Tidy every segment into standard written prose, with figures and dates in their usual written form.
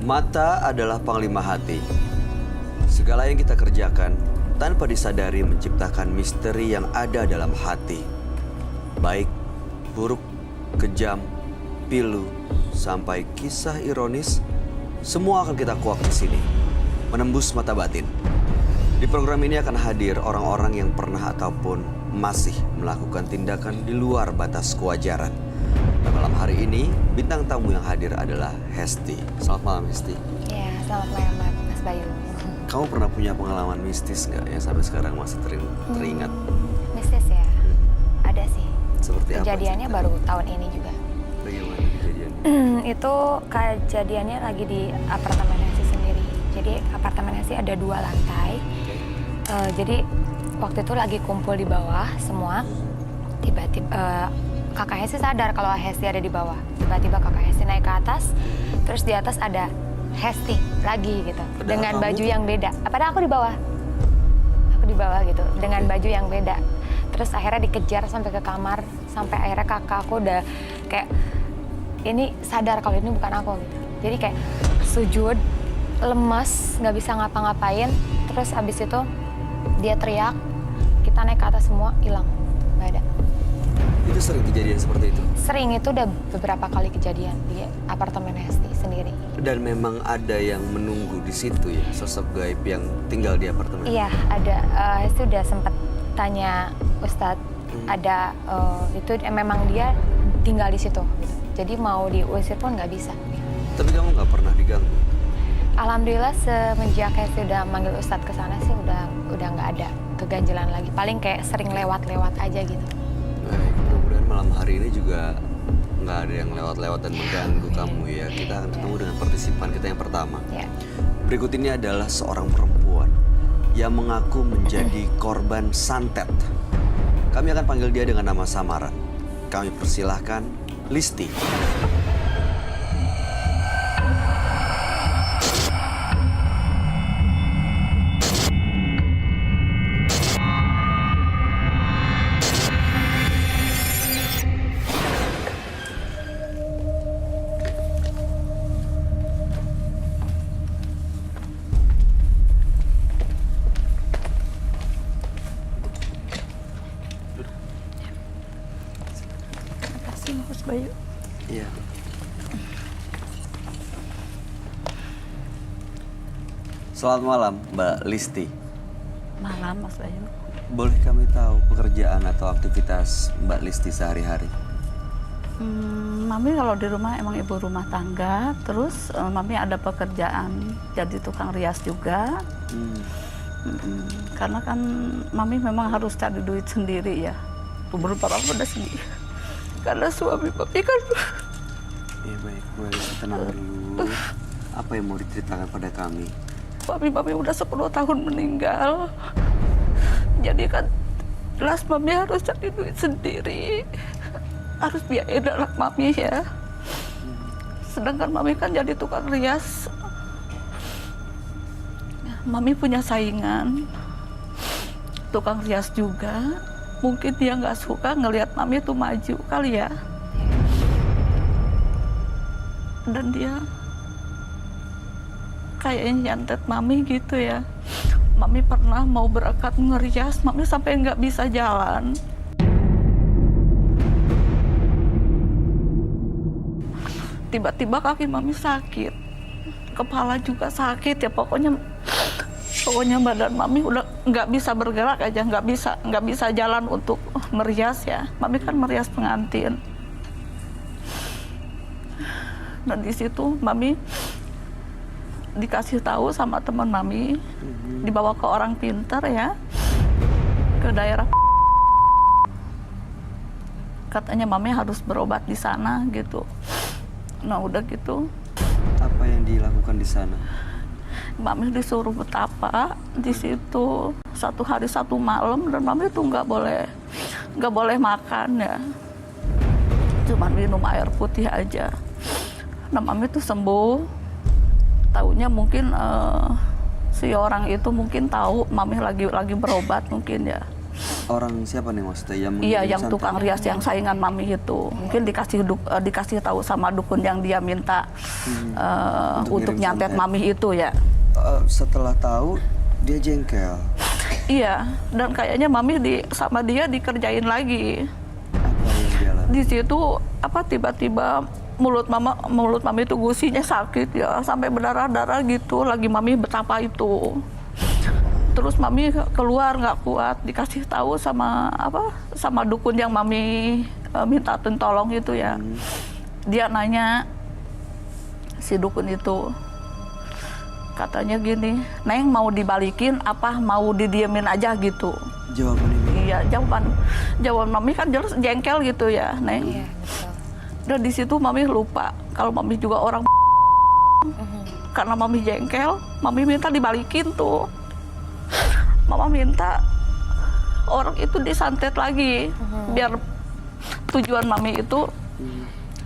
Mata adalah panglima hati. Segala yang kita kerjakan tanpa disadari menciptakan misteri yang ada dalam hati. Baik, buruk, kejam, pilu, sampai kisah ironis, semua akan kita kuak di sini. Menembus mata batin. Di program ini akan hadir orang-orang yang pernah ataupun masih melakukan tindakan di luar batas kewajaran. Malam hari ini, bintang tamu yang hadir adalah Hesti. Selamat malam, Hesti. Ya, selamat malam, Mas Bayu. Kamu pernah punya pengalaman mistis nggak yang sampai sekarang masih teringat? Mistis ya? Ada sih. Seperti apa? Kejadiannya baru tahun ini juga. Bagaimana kejadiannya? Itu kejadiannya lagi di apartemen Hesti sendiri. Jadi apartemen Hesti ada 2 lantai. Jadi waktu itu lagi kumpul di bawah semua. Tiba-tiba kakak Hesti sadar kalau Hesti ada di bawah. Tiba-tiba kakak Hesti naik ke atas, terus di atas ada Hesti lagi gitu. Padahal dengan kamu? baju yang beda. Padahal aku di bawah. Aku di bawah gitu, dengan baju yang beda. Terus akhirnya dikejar sampai ke kamar, sampai akhirnya kakak aku udah kayak, ini sadar kalau ini bukan aku gitu. Jadi kayak sujud, lemas, nggak bisa ngapa-ngapain. Terus abis itu dia teriak, kita naik ke atas semua, hilang, nggak ada. Itu sering kejadian seperti itu? Sering, itu udah beberapa kali kejadian di apartemen Hesti sendiri. Dan memang ada yang menunggu di situ ya, sosok gaib yang tinggal di apartemen? Iya, ada. Hesti udah sempat tanya Ustadz, ada itu memang dia tinggal di situ. Gitu. Jadi mau diusir pun nggak bisa. Tapi kamu nggak pernah diganggu? Alhamdulillah semenjak Hesti udah manggil Ustadz ke sana sih udah nggak ada keganjilan lagi. Paling kayak sering lewat-lewat aja gitu. Baik, mudah-mudahan malam hari ini juga nggak ada yang lewat-lewat dan mengganggu kamu ya. Kita akan ketemu dengan partisipan kita yang pertama. Ya. Berikut ini adalah seorang perempuan yang mengaku menjadi korban santet. Kami akan panggil dia dengan nama samaran. Kami persilahkan Listi. Mas Bayu. Iya. Selamat malam, Mbak Listi. Malam, Mas Bayu. Boleh kami tahu pekerjaan atau aktivitas Mbak Listi sehari-hari? Mami kalau di rumah emang ibu rumah tangga, terus Mami ada pekerjaan jadi tukang rias juga. Karena kan Mami memang harus cari duit sendiri ya. Umur Papa udah segini. Karena suami Papi kan... Iya baik, Mbak Listi tenang dulu. Apa yang mau diceritakan pada kami? Papi udah 10 tahun meninggal. Jadi kan jelas Mami harus cari duit sendiri. Harus biayain anak Mami ya. Sedangkan Mami kan jadi tukang rias. Mami punya saingan. Tukang rias juga. Mungkin dia nggak suka ngelihat Mami tuh maju kali ya. Dan dia kayaknya nyantet Mami gitu ya. Mami pernah mau berangkat ngerias, Mami sampai nggak bisa jalan. Tiba-tiba kaki Mami sakit, kepala juga sakit ya, pokoknya badan Mami udah nggak bisa bergerak aja, nggak bisa jalan untuk merias ya. Mami kan merias pengantin. Dan di situ Mami dikasih tahu sama teman Mami, dibawa ke orang pintar ya, ke daerah. Katanya Mami harus berobat di sana gitu. Nah udah gitu. Apa yang dilakukan di sana? Mami disuruh betapa di situ 1 hari 1 malam, dan Mami tuh nggak boleh makan ya, cuman minum air putih aja. Nah Mami tuh sembuh, taunya mungkin si orang itu mungkin tahu Mami lagi berobat mungkin ya. Orang siapa nih maksudnya yang Iya, mengirim yang santet? tukang rias yang saingan mami itu. Mungkin dikasih tahu sama dukun yang dia minta Untuk untuk ngirim nyantet santet. mami itu ya. Setelah tahu dia jengkel. Iya, dan kayaknya mami sama dia dikerjain lagi. Apa yang dia lakukan? Di situ tiba-tiba mulut mami itu gusinya sakit ya, sampai berdarah-darah gitu. Lagi mami betapa itu. Terus mami keluar nggak kuat, dikasih tahu sama dukun yang mami minta tolong itu ya. Dia nanya si dukun itu, katanya gini, Neng mau dibalikin apa mau didiemin aja gitu. Jawaban ini. Iya, jawaban mami kan jelas jengkel gitu ya, Neng. Iya, betul. Dan di situ mami lupa kalau mami juga orang karena mami jengkel, mami minta dibalikin tuh. Mama minta orang itu disantet lagi biar tujuan mami itu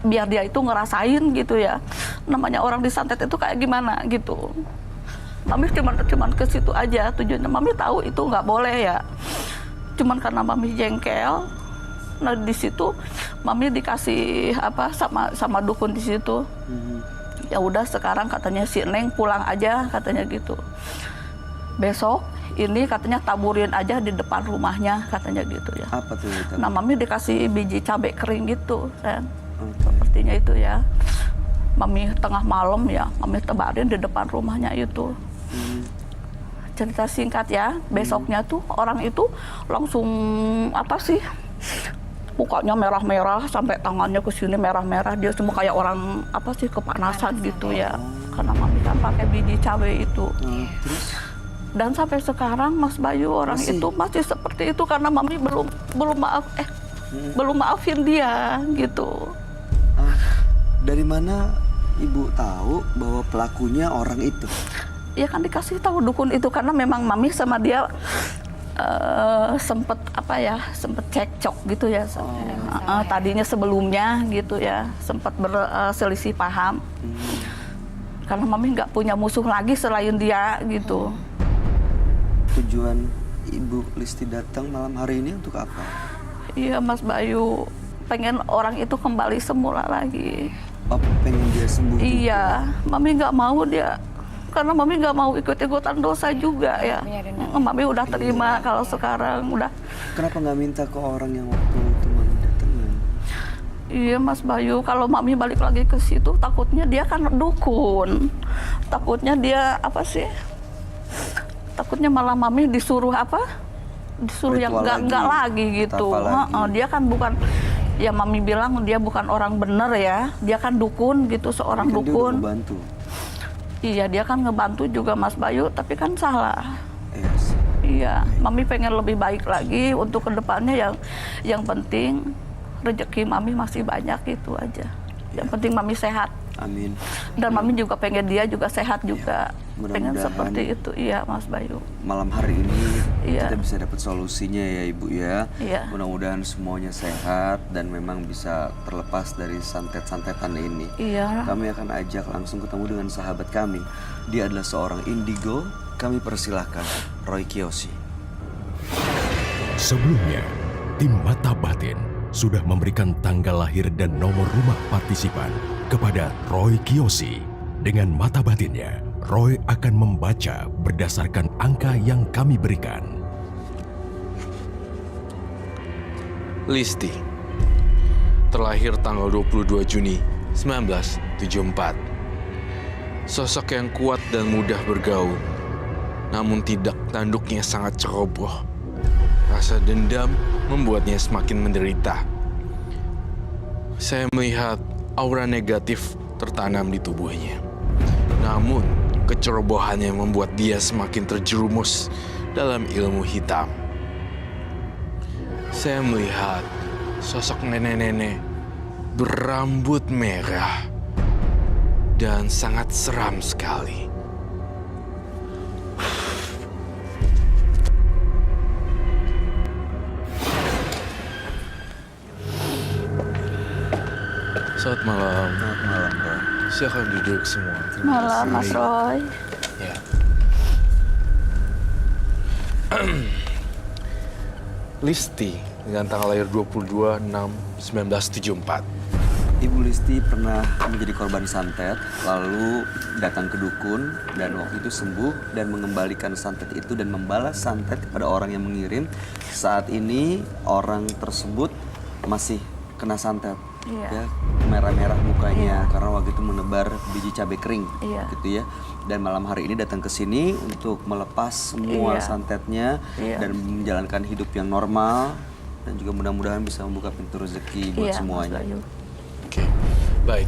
biar dia itu ngerasain gitu ya. Namanya orang disantet itu kayak gimana gitu. Mami cuman ke situ aja tujuannya. Mami tahu itu nggak boleh ya. Cuman karena mami jengkel, nah di situ mami dikasih sama dukun di situ. Ya udah sekarang katanya si Neng pulang aja katanya gitu. Besok ini katanya taburin aja di depan rumahnya katanya gitu ya. Apa tuh itu? Nah mami dikasih biji cabai kering gitu kan. Oke. Sepertinya itu ya. Mami tengah malam ya, mami tebarin di depan rumahnya itu. Cerita singkat ya, besoknya tuh orang itu langsung mukanya merah-merah sampai tangannya ke sini merah-merah, dia semua kayak orang kepanasan gitu ya. Karena mami kan pakai biji cabai itu. Terus Dan sampai sekarang Mas Bayu orang Masih? itu masih seperti itu karena mami belum maafin dia gitu. dari mana ibu tahu bahwa pelakunya orang itu? Ya kan dikasih tahu dukun itu karena memang mami sama dia sempet cekcok gitu ya. Tadinya sebelumnya gitu ya sempat berselisih paham. Karena mami nggak punya musuh lagi selain dia gitu. Tujuan Ibu Listi datang malam hari ini untuk apa? Iya Mas Bayu, pengen orang itu kembali semula lagi. Oh, pengen dia sembuh juga? Iya, mami nggak mau dia, karena mami nggak mau ikut-ikutan dosa juga ya. Mami udah terima kalau sekarang udah. Kenapa nggak minta ke orang yang waktu itu mami datangin? Iya Mas Bayu, kalau mami balik lagi ke situ takutnya dia kan dukun, takutnya dia takutnya malah mami disuruh disuruh yang Ritual enggak lagi. lagi gitu. Tapa lagi. Dia kan bukan, ya mami bilang dia bukan orang bener ya, dia kan dukun gitu, seorang Kan dia udah dukun. ngebantu. Iya dia kan ngebantu juga Mas Bayu, tapi kan salah. Yes. Iya, mami pengen lebih baik lagi untuk kedepannya yang penting rezeki mami masih banyak itu aja. Yang penting mami sehat. Amin. Dan mami juga pengen dia juga sehat juga. Pengen Mudah-mudahan seperti itu, iya Mas Bayu. malam hari ini Iya. kita bisa dapat solusinya ya Ibu ya. Iya. Mudah-mudahan semuanya sehat dan memang bisa terlepas dari santet-santetan ini. Iya. Kami akan ajak langsung ketemu dengan sahabat kami. Dia adalah seorang indigo. Kami persilahkan Roy Kiyoshi. Sebelumnya, tim Mata Batin sudah memberikan tanggal lahir dan nomor rumah partisipan kepada Roy Kiyoshi. Dengan mata batinnya, Roy akan membaca berdasarkan angka yang kami berikan. Listi, terlahir tanggal 22 Juni 1974. Sosok yang kuat dan mudah bergaul, namun tidak tanduknya sangat ceroboh. Rasa dendam membuatnya semakin menderita. Saya melihat aura negatif tertanam di tubuhnya. Namun, kecerobohannya membuat dia semakin terjerumus dalam ilmu hitam. Saya melihat sosok nenek-nenek berambut merah dan sangat seram sekali. Selamat malam. Selamat malam, Roy. Silakan duduk semua. Malam Mas Roy. Ya. Listi dengan tanggal lahir 22/6/1974. Ibu Listi pernah menjadi korban santet, lalu datang ke dukun dan waktu itu sembuh dan mengembalikan santet itu dan membalas santet kepada orang yang mengirim. Saat ini orang tersebut masih kena santet, Iya. ya merah-merah mukanya karena waktu itu menebar biji cabai kering, Iya. gitu ya. Dan malam hari ini datang ke sini untuk melepas semua Iya. santetnya Iya. dan menjalankan hidup yang normal dan juga mudah-mudahan bisa membuka pintu rezeki buat Iya, Mas semuanya. Bayu. Oke, baik.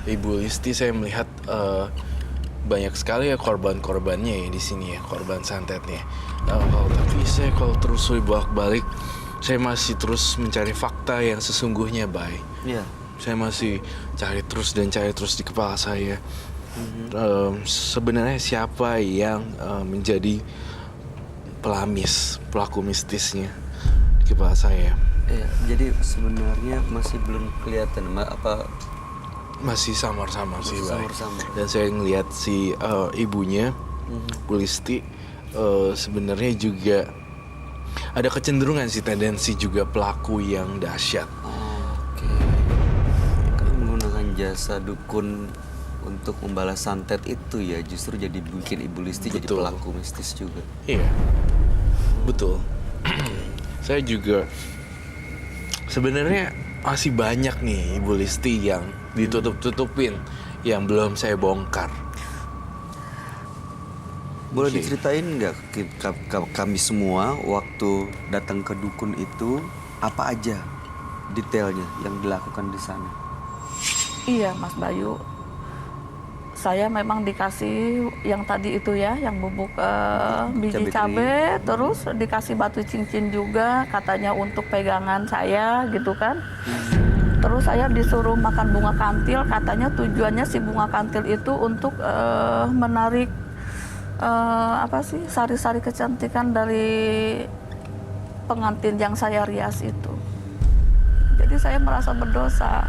Ibu Listi, saya melihat banyak sekali ya korban-korbannya ya di sini ya, korban santetnya. Tapi saya kalau terus bolak-balik, saya masih terus mencari fakta yang sesungguhnya, Bay. Iya. Saya masih cari terus di kepala saya. Sebenarnya siapa yang menjadi pelaku mistisnya di kepala saya? Iya, jadi sebenarnya masih belum kelihatan apa Masih samar-samar sih, Bay. samar-samar. Dan saya ngelihat si ibunya, Bu Listi, sebenarnya juga ada kecenderungan sih, tendensi juga pelaku yang dahsyat. Oke. Kan menggunakan jasa dukun untuk membalas santet itu ya justru jadi bikin Ibu Listi jadi Betul. pelaku mistis juga. Iya, betul. Saya juga sebenarnya masih banyak nih Ibu Listi yang ditutup-tutupin, yang belum saya bongkar. Boleh Oke. diceritain nggak kami semua waktu datang ke dukun itu apa aja detailnya yang dilakukan di sana? Iya, Mas Bayu. Saya memang dikasih yang tadi itu ya, yang bubuk biji Cabai cabai, terus dikasih batu cincin juga, katanya untuk pegangan saya gitu kan. Terus saya disuruh makan bunga kantil, katanya tujuannya si bunga kantil itu untuk menarik apa sih, sari-sari kecantikan dari pengantin yang saya rias itu. Jadi saya merasa berdosa.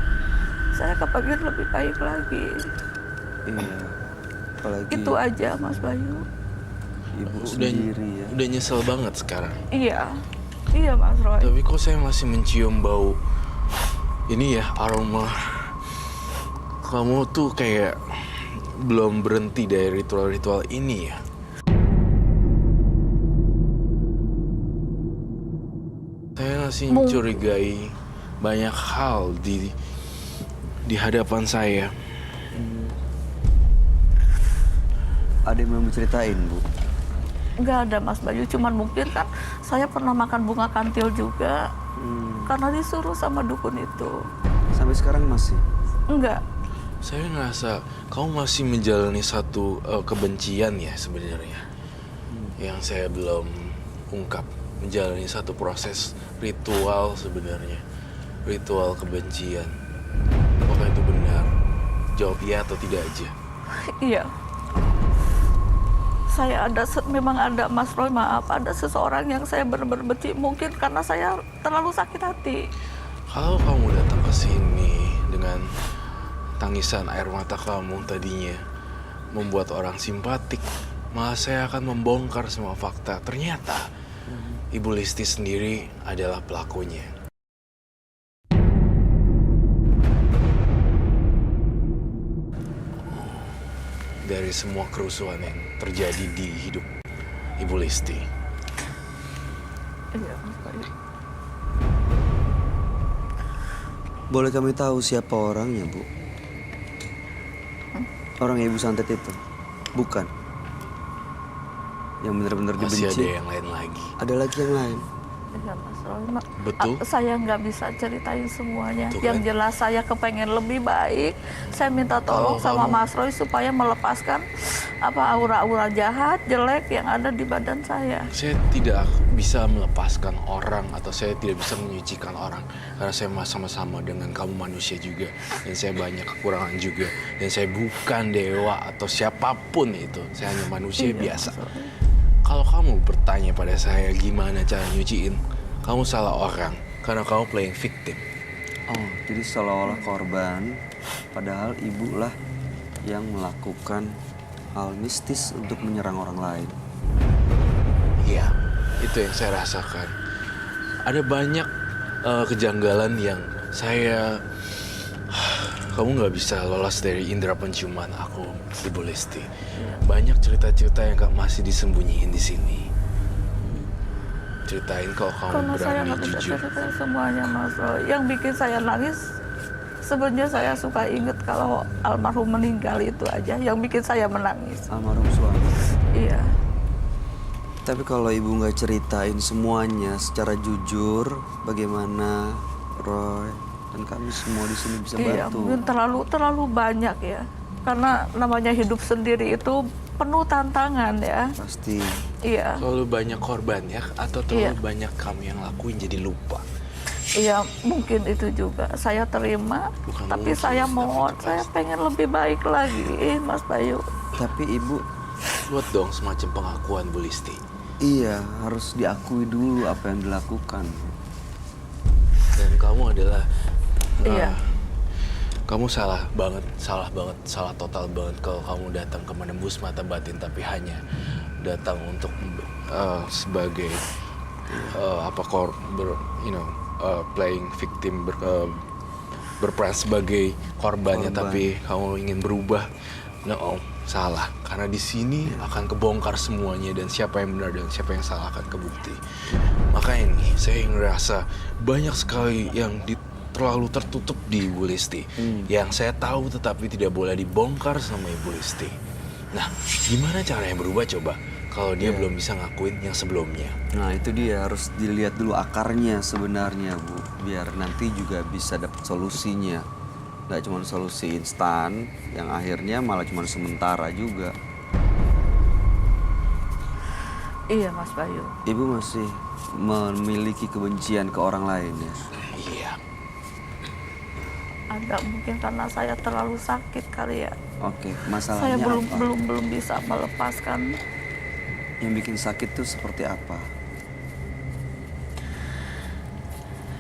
Saya kepingin lebih baik lagi. Iya. Apalagi Itu aja, Mas Bayu. ibu sendiri ya. Udah nyesel banget sekarang. Iya, iya Mas Roy. Tapi kok saya masih mencium bau ini ya, aroma kamu tuh kayak belum berhenti dari ritual-ritual ini ya. Saya masih mencurigai banyak hal di hadapan saya. Ada yang mau ceritain, Bu? Nggak ada Mas Bayu, cuman mungkin kan saya pernah makan bunga kantil juga karena disuruh sama dukun itu. Sampai sekarang masih? Enggak, Saya ngerasa kamu masih menjalani satu kebencian ya sebenarnya. Yang saya belum ungkap, menjalani satu proses ritual sebenarnya. Ritual kebencian. Apakah itu benar? Jawab iya atau tidak aja. iya. Saya memang ada Mas Roy, maaf, ada seseorang yang saya benar-benar benci, mungkin karena saya terlalu sakit hati. Kalau kamu datang ke sini dengan tangisan air mata kamu tadinya membuat orang simpatik, malah saya akan membongkar semua fakta. Ternyata Ibu Listi sendiri adalah pelakunya. Dari semua kerusuhan yang terjadi di hidup Ibu Listi. Iya, Mas Bayu. Boleh kami tahu siapa orangnya, Bu? Orang yang Ibu santet itu? Bukan. Yang benar-benar Masih dibenci. ada yang lain lagi. Ada lagi yang lain. Iya, Mas Roy. Betul? Saya nggak bisa ceritain semuanya. Tuh, Yang kan? jelas saya kepengen lebih baik. Saya minta tolong Kalau sama kamu- Mas Roy supaya melepaskan aura-aura jahat, jelek yang ada di badan saya. Saya tidak bisa melepaskan orang atau saya tidak bisa menyucikan orang karena saya sama-sama dengan kamu manusia juga dan saya banyak kekurangan juga dan saya bukan dewa atau siapapun itu, saya hanya manusia Iya, biasa. Mas Roy. Kalau kamu bertanya pada saya gimana cara nyuciin, kamu salah orang karena kamu playing victim. Oh, jadi seolah-olah korban, padahal ibu lah yang melakukan hal mistis untuk menyerang orang lain. Iya, Itu yang saya rasakan. Ada banyak kejanggalan yang kamu nggak bisa lolos dari indera penciuman aku, Ibu Lesti. Banyak cerita-cerita yang masih disembunyiin di sini. Ceritain kalau kamu Karena saya berani nggak bisa jujur. cerita semuanya, Mas Roy. Yang bikin saya nangis, sebenarnya saya suka inget kalau almarhum meninggal itu aja. Yang bikin saya menangis. Almarhum suami. Iya. Tapi kalau ibu nggak ceritain semuanya secara jujur, bagaimana Roy dan kami semua di sini bisa Iya, bantu? mungkin terlalu banyak ya. Karena namanya hidup sendiri itu penuh tantangan ya. Pasti. Iya. Terlalu banyak korban ya, atau terlalu banyak kamu yang lakuin jadi lupa. Iya, mungkin itu juga. Saya terima, Bukan tapi mungkin, saya tapi mohon, itu saya pasti. pengen lebih baik lagi, Mas Bayu. Tapi ibu, Buat dong semacam pengakuan, Bu Listi. iya harus diakui dulu apa yang dilakukan. Dan kamu adalah Iya. kamu salah banget, salah total banget kalau kamu datang ke menembus mata batin, tapi hanya datang untuk sebagai playing victim, berperan sebagai korbannya, Korban. tapi kamu ingin berubah. No, salah. Karena di sini akan kebongkar semuanya, dan siapa yang benar dan siapa yang salah akan kebukti. Makanya nih, saya ngerasa banyak sekali yang terlalu tertutup di Ibu Listi, yang saya tahu tetapi tidak boleh dibongkar sama Ibu Listi. Nah, gimana caranya berubah coba kalau dia belum bisa ngakuin yang sebelumnya? Nah itu dia, harus dilihat dulu akarnya sebenarnya Bu, biar nanti juga bisa dapat solusinya. Nggak cuma solusi instan, yang akhirnya malah cuma sementara juga. Iya, Mas Bayu. Ibu masih memiliki kebencian ke orang lain ya? Iya. Ada mungkin karena saya terlalu sakit kali ya. Oke, Saya masalahnya apa? belum bisa melepaskan. Yang bikin sakit tuh seperti apa?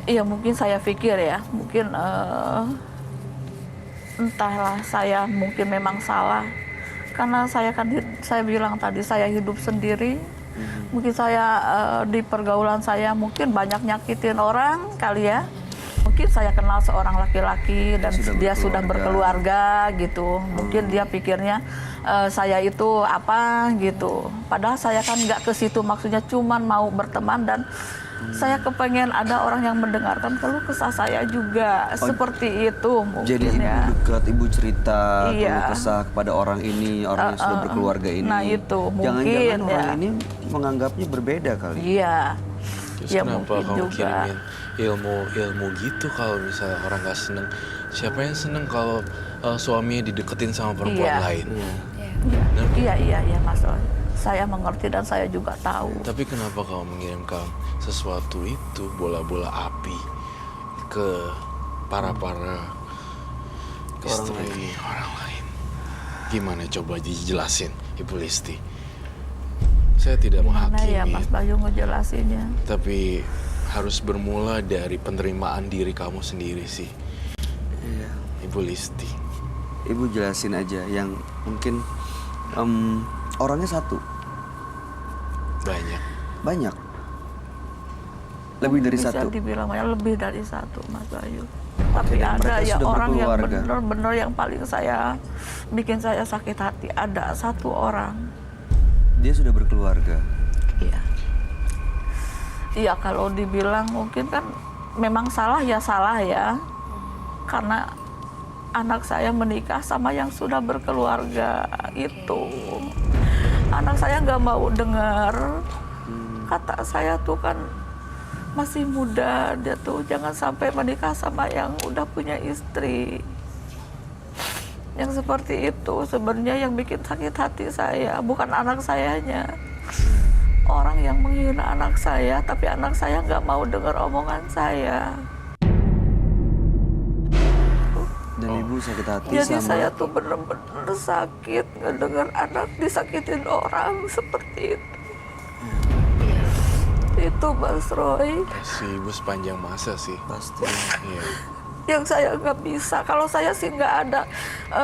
Iya, mungkin saya pikir ya, mungkin entahlah, saya mungkin memang salah. Karena saya bilang tadi saya hidup sendiri. Mungkin saya di pergaulan saya mungkin banyak nyakitin orang kali ya. Mungkin saya kenal seorang laki-laki dan dia sudah berkeluarga gitu. Mungkin dia pikirnya saya itu apa gitu. Padahal saya kan nggak ke situ, maksudnya cuman mau berteman, dan saya kepengen ada orang yang mendengarkan keluh kesah saya juga. Seperti itu mungkin. Jadi ibu ya. dekat, ibu cerita Iya. keluh kesah kepada orang ini, orang yang sudah berkeluarga ini. Nah, itu Jangan-jangan mungkin, orang ya. ini menganggapnya berbeda kali. Iya. Terus Ya, kenapa mungkin kamu juga. kirimin ilmu gitu kalau misalnya orang gak seneng? Siapa yang seneng kalau suaminya dideketin sama perempuan Iya. lain? Iya, Mas Roy. Saya mengerti dan saya juga tahu. Tapi kenapa kamu mengirimkan sesuatu itu, bola-bola api, ke para istri orang lain? Gimana coba dijelasin, Ibu Listi? Saya tidak Gimana menghakimi, ya Mas Bayu ngejelasinnya? tapi harus bermula dari penerimaan diri kamu sendiri sih, Iya. Ibu Listi. Ibu jelasin aja yang mungkin orangnya satu, banyak. Lebih dari Bisa satu. dibilang ya lebih dari satu, Mas Bayu. Tapi dan ada mereka ya sudah orang yang berkeluarga. benar-benar yang paling bikin saya sakit hati. Ada satu orang. Dia sudah berkeluarga. Iya. Iya, kalau dibilang mungkin kan memang salah ya. Karena anak saya menikah sama yang sudah berkeluarga itu. Anak saya nggak mau dengar. Kata saya tuh kan masih muda, dia tuh jangan sampai menikah sama yang udah punya istri. Yang seperti itu sebenarnya yang bikin sakit hati saya, bukan anak sayanya. Orang yang menghina anak saya, tapi anak saya nggak mau dengar omongan saya. Dan ibu sakit hati Jadi sama saya tuh bener-bener sakit ngedengar anak disakitin orang seperti itu. Itu Mas Roy. Si ibu sepanjang masa sih. pasti. Iya. yang saya nggak bisa. Kalau saya sih nggak ada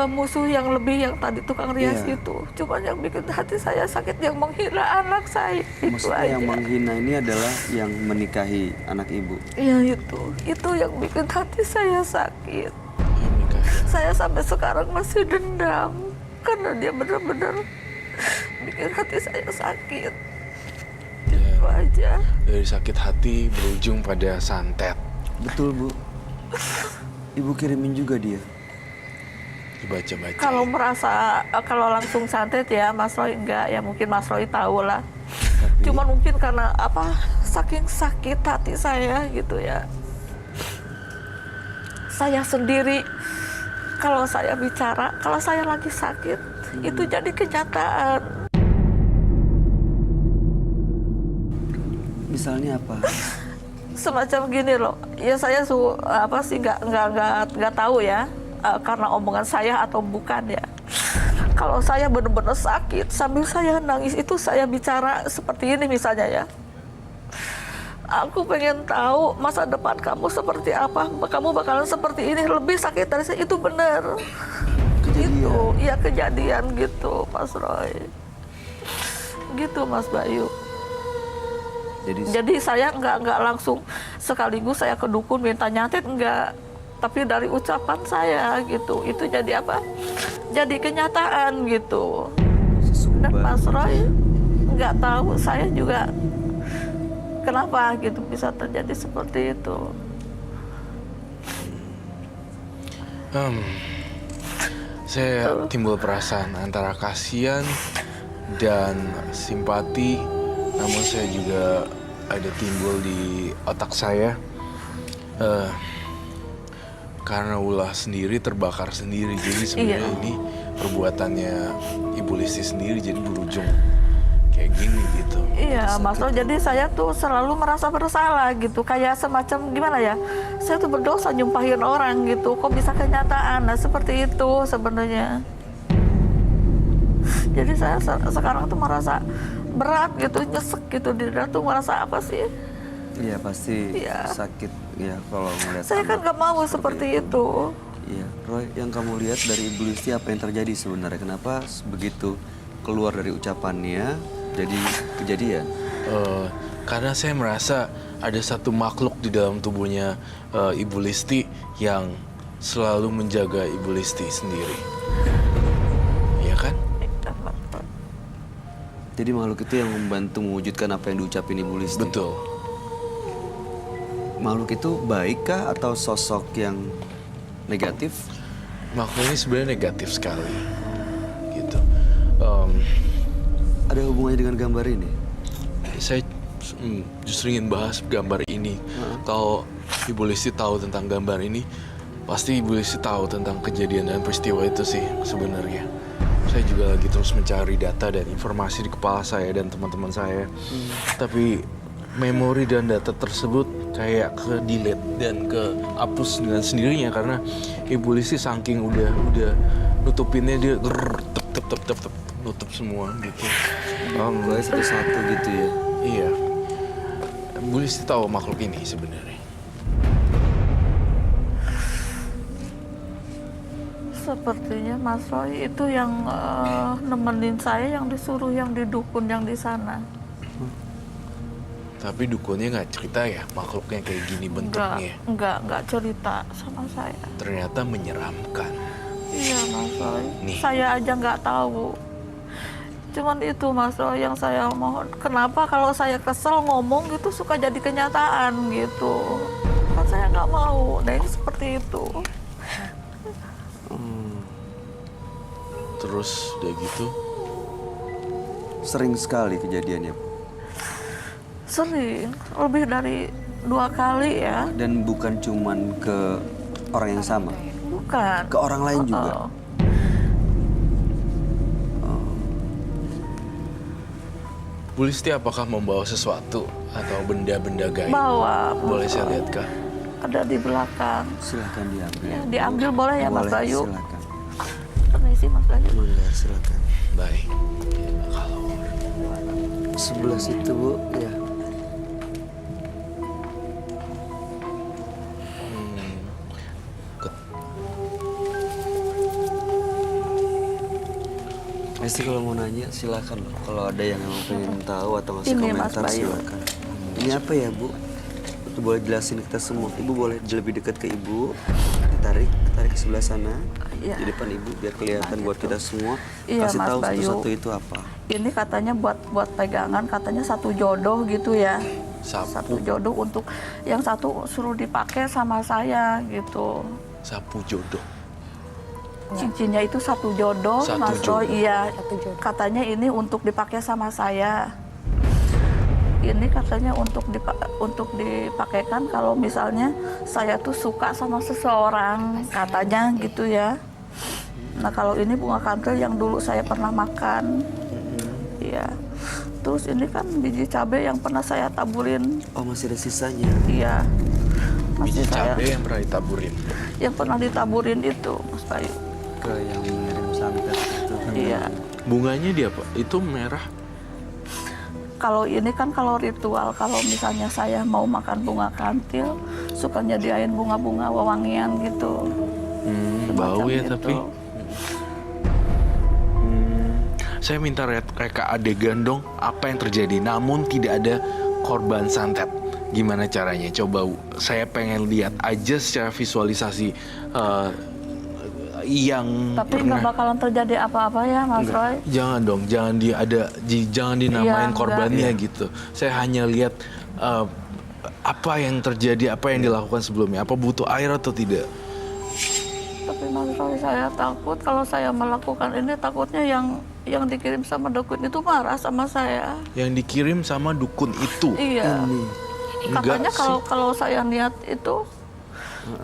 musuh yang lebih yang tadi tukang rias Iya. itu. Cuman yang bikin hati saya sakit yang menghina anak saya. Itu Maksudnya aja. yang menghina ini adalah yang menikahi anak ibu. Iya itu yang bikin hati saya sakit. Ya, menikah. Saya sampai sekarang masih dendam karena dia benar-benar bikin hati saya sakit. Itu aja. Dari sakit hati berujung pada santet. Betul, Bu. Ibu kirimin juga dia. Dibaca-baca. Kalau merasa kalau langsung santet ya Mas Roy enggak, ya mungkin Mas Roy tahu lah. Tapi Cuman mungkin karena apa saking sakit hati saya gitu ya. Saya sendiri kalau saya bicara, kalau saya lagi sakit itu jadi kenyataan. misalnya apa? Semacam gini loh, ya saya apa sih nggak tahu ya karena omongan saya atau bukan ya. Kalau saya benar-benar sakit sambil saya nangis itu saya bicara seperti ini misalnya ya. Aku pengen tahu masa depan kamu seperti apa, kamu bakalan seperti ini, lebih sakit dari saya, itu benar. Gitu, iya kejadian gitu Mas Roy. Gitu Mas Bayu. Jadi saya nggak langsung sekaligus saya ke dukun minta nyatet, enggak. Tapi dari ucapan saya gitu, itu jadi apa? Jadi kenyataan gitu. Dan Mas Roy nggak tahu saya juga kenapa gitu bisa terjadi seperti itu. Saya timbul perasaan antara kasihan dan simpati, namun saya juga ada timbul di otak saya karena ulah sendiri terbakar sendiri. Jadi sebenarnya ini perbuatannya Ibu Listi sendiri, jadi berujung kayak gini gitu. Iya, Mas Roy, jadi saya tuh selalu merasa bersalah gitu, kayak semacam gimana ya? Saya tuh berdosa nyumpahin orang gitu, kok bisa kenyataan? Nah seperti itu sebenarnya. Jadi saya sekarang tuh merasa berat gitu, nyesek gitu, di dada tuh merasa apa sih? Iya pasti Iya. sakit ya kalau melihat. Saya kan anak nggak mau seperti itu. Iya, Roy, yang kamu lihat dari Ibu Listi apa yang terjadi sebenarnya? Kenapa begitu keluar dari ucapannya jadi kejadian? Karena saya merasa ada satu makhluk di dalam tubuhnya Ibu Listi yang selalu menjaga Ibu Listi sendiri. Iya kan? Jadi makhluk itu yang membantu mewujudkan apa yang diucapin Ibu Listi. Betul. Makhluk itu baikkah atau sosok yang negatif? Makhluk ini sebenarnya negatif sekali. Gitu. Ada hubungannya dengan gambar ini? Saya justru ingin bahas gambar ini. Kalau Ibu Listi tahu tentang gambar ini, pasti Ibu Listi tahu tentang kejadian dan peristiwa itu sih sebenarnya. Saya juga lagi terus mencari data dan informasi di kepala saya dan teman-teman saya. Tapi memori dan data tersebut kayak ke delete dan ke hapus dengan sendirinya karena Ibu Listi saking udah nutupinnya, dia nutup semua gitu. Mulai satu-satu gitu ya? Iya. Bu Listi tahu makhluk ini sebenarnya. Sepertinya Mas Roy itu yang nemenin saya, yang disuruh, yang didukun, yang di sana. Tapi dukunnya nggak cerita ya makhluknya kayak gini bentuknya. Enggak cerita sama saya. Ternyata menyeramkan. Iya Mas Roy, Nih. saya aja nggak tahu. Cuman itu Mas Roy yang saya mohon, kenapa kalau saya kesel ngomong gitu suka jadi kenyataan gitu. Kan saya nggak mau, nah ini seperti itu. Terus udah gitu, Sering sekali kejadiannya. Sering, lebih dari 2 kali ya. Dan bukan cuman ke orang yang sama, Bukan. ke orang lain juga. Bu Listi apakah membawa sesuatu atau benda-benda gaib? Bawa. Boleh saya lihat kah? Ada di belakang. Silahkan diambil. Ya, diambil boleh ya Mas Boleh, Bayu? silakan. Permisi Mas Bayu. Mangga, silakan. Baik. Kalau Sebelah situ, Bu. Ya. Mesti kalau mau nanya silakan loh. Kalau ada yang emang pengen tahu atau ngasih Ini, Mas komentar Bayu. silakan. Ini apa ya Bu? Itu boleh jelasin kita semua. Ibu boleh lebih dekat ke Ibu. Tarik ke sebelah sana. Iya. Di depan Ibu biar kelihatan buat kita semua. Iya, Kasih Mas tahu Bayu. satu-satu itu apa. Ini katanya buat pegangan, katanya satu jodoh gitu ya. Satu jodoh untuk yang satu suruh dipakai sama saya gitu. Sapu jodoh. Cincinnya itu satu jodoh, Satu Mas jodoh. Roy. Iya, Satu jodoh. katanya ini untuk dipakai sama saya. Ini katanya untuk dipakaikan kalau misalnya saya tuh suka sama seseorang, katanya gitu ya. Nah kalau ini bunga kantil yang dulu saya pernah makan, iya. Terus ini kan biji cabai yang pernah saya taburin, Oh masih ada sisanya. iya. Biji Masih saya cabai yang pernah ditaburin. yang pernah ditaburin itu, Mas Bayu. Ke yang mengirim santet itu kan. Iya. Bunganya dia apa? Itu merah. Kalau ini kan kalau ritual, kalau misalnya saya mau makan bunga kantil, suka nyediain bunga-bunga wewangian gitu. Bau Semacam ya itu. tapi. Saya minta reka adegan dong apa yang terjadi. Namun tidak ada korban santet. Gimana caranya? Coba saya pengen lihat aja secara visualisasi yang Tapi nggak bakalan terjadi apa-apa ya, Mas Roy. Jangan dong, jangan dinamain Iya, korbannya gitu. Saya hanya lihat apa yang terjadi, apa yang dilakukan sebelumnya. Apa butuh air atau tidak? Tapi Mas Roy, saya takut kalau saya melakukan ini, takutnya yang dikirim sama dukun itu marah sama saya. Yang dikirim sama dukun itu. Iya. Enggak Katanya sih. kalau saya niat itu,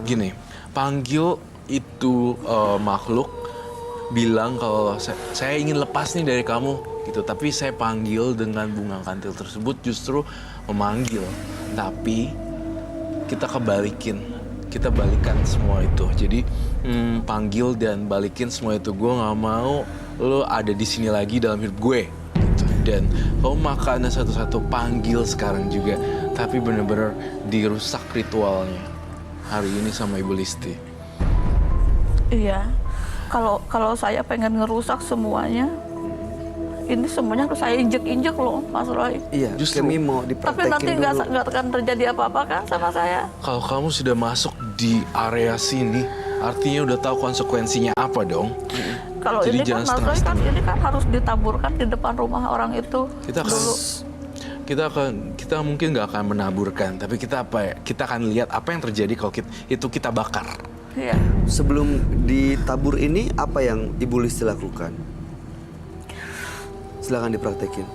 Gini, panggil itu makhluk, bilang kalau saya ingin lepas nih dari kamu gitu. Tapi saya panggil dengan bunga kantil tersebut justru memanggil. Tapi kita balikan semua itu. Jadi panggil dan balikin semua itu. Gue nggak mau lo ada di sini lagi dalam hidup gue. Gitu. Dan kamu makannya satu-satu, panggil sekarang juga. Tapi bener-bener dirusak ritualnya hari ini sama Ibu Listi. iya. Kalau saya pengen ngerusak semuanya, ini semuanya harus saya injek-injek loh, Mas Roy. Iya, Justru. kami mau Tapi dipraktekin nanti dulu. nggak akan terjadi apa-apa kan sama saya. Kalau kamu sudah masuk di area sini, artinya udah tahu konsekuensinya apa dong. Kalau Jadi ini kan jangan Mas Roy kan setengah-setengah. ini kan harus ditaburkan di depan rumah orang itu. Kita akan dulu. kita mungkin nggak akan menaburkan, tapi kita akan lihat apa yang terjadi kalau kita bakar. Iya. Sebelum ditabur ini apa yang Ibu Listi lakukan? Silakan dipraktekin.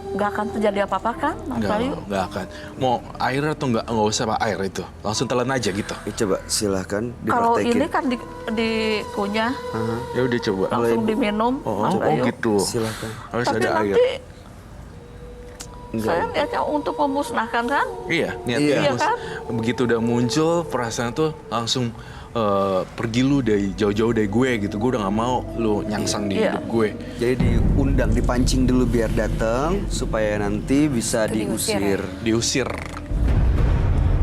Nggak akan terjadi apa-apa kan, Mas Bayu? Nggak akan. Mau air atau nggak usah pak air itu, langsung telan aja gitu. Coba silakan Kalau dipraktekin. ini kan dikunyah, Aha, Ya udah coba. langsung diminum, Mas Bayu. Gitu. silakan. Harus Tapi ada air. nanti Enggak. saya niatnya untuk memusnahkan kan? Iya, niatnya Iya. Iya harus kan? begitu udah muncul perasaan tuh langsung pergi lu dari jauh-jauh dari gue gitu. Gue udah nggak mau lu nyangsang di Iya. hidup gue. Jadi diundang, dipancing dulu biar datang supaya nanti bisa Diusir. diusir. Diusir.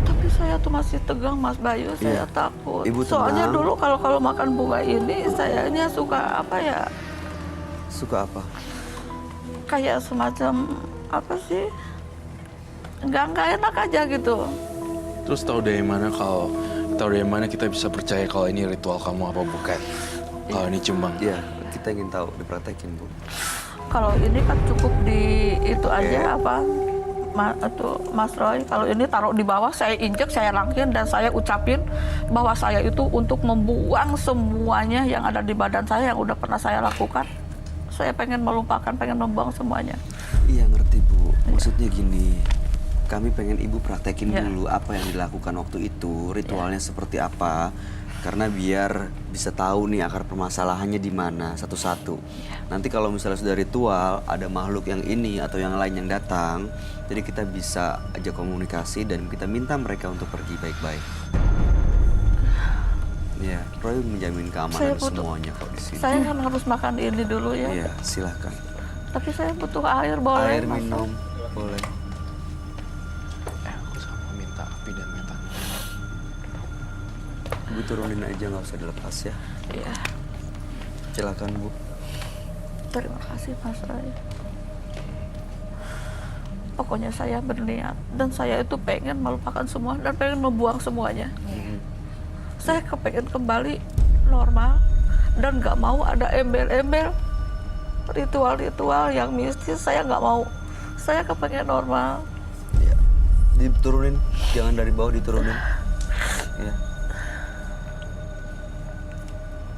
Tapi saya tuh masih tegang, Mas Bayu. Saya Iya. takut. Ibu Soalnya tenang. dulu kalau makan bunga ini, saya ini suka apa ya? Suka apa? Kayak semacam apa sih? Nggak enak aja gitu. Terus tahu dari mana kita bisa percaya kalau ini ritual kamu apa bukan? Kalau ini cuma Iya, kita ingin tahu dipraktekin, Bu. Kalau ini kan cukup di itu aja apa? Mas Roy, kalau ini taruh di bawah, saya injek, saya langkin, dan saya ucapin bahwa saya itu untuk membuang semuanya yang ada di badan saya yang udah pernah saya lakukan. Saya pengen melupakan, pengen membuang semuanya. Iya, ngerti, Bu. Maksudnya gini, kami pengen Ibu praktekin Iya. dulu apa yang dilakukan waktu itu, ritualnya seperti apa. Karena biar bisa tahu nih akar permasalahannya di mana satu-satu. Nanti kalau misalnya sudah ritual, ada makhluk yang ini atau yang lain yang datang, jadi kita bisa ajak komunikasi dan kita minta mereka untuk pergi baik-baik. Ya, Roy menjamin keamanan semuanya kok di sini. Saya kan harus makan ini dulu ya. Iya, silahkan. Tapi saya butuh air, boleh? Air Mas? minum, boleh. aku sama minta api dan metan. Ibu turunin aja, nggak usah dilepas ya. Iya. Silakan, Bu. Terima kasih Mas Roy. Pokoknya saya berniat dan saya itu pengen melupakan semua dan pengen membuang semuanya. Saya kepengen kembali normal dan nggak mau ada embel-embel ritual-ritual yang mistis. Saya nggak mau. Saya kepengen normal. Ya. Diturunin, jangan dari bawah, diturunin. Ya.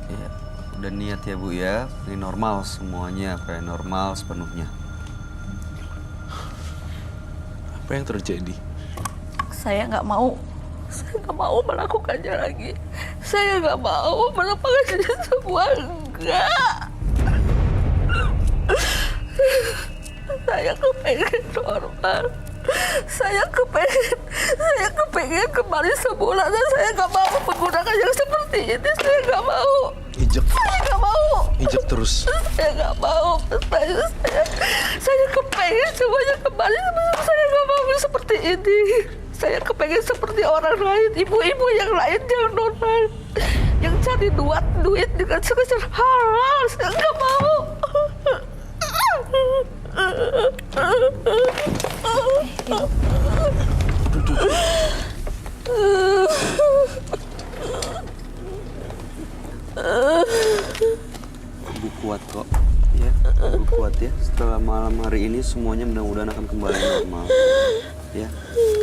Ya, udah niat ya Bu ya. Ini normal semuanya, kayak normal sepenuhnya. Apa yang terjadi? Saya nggak mau melakukannya lagi. Saya nggak mau melakukannya semua, enggak. Saya kepengen normal. Saya kepengen kembali semula dan saya nggak mau menggunakan yang seperti ini. Saya nggak mau. Injek. Saya nggak mau. Injek terus. Saya nggak mau. Saya kepengen semuanya kembali. Saya nggak mau seperti ini. Saya kepengen seperti orang lain, ibu-ibu yang lain yang normal, yang cari duit dengan sekedar halal. Saya nggak mau. Ibu kuat kok, ya. Ibu kuat ya. Setelah malam hari ini semuanya mudah-mudahan akan kembali normal. Ya,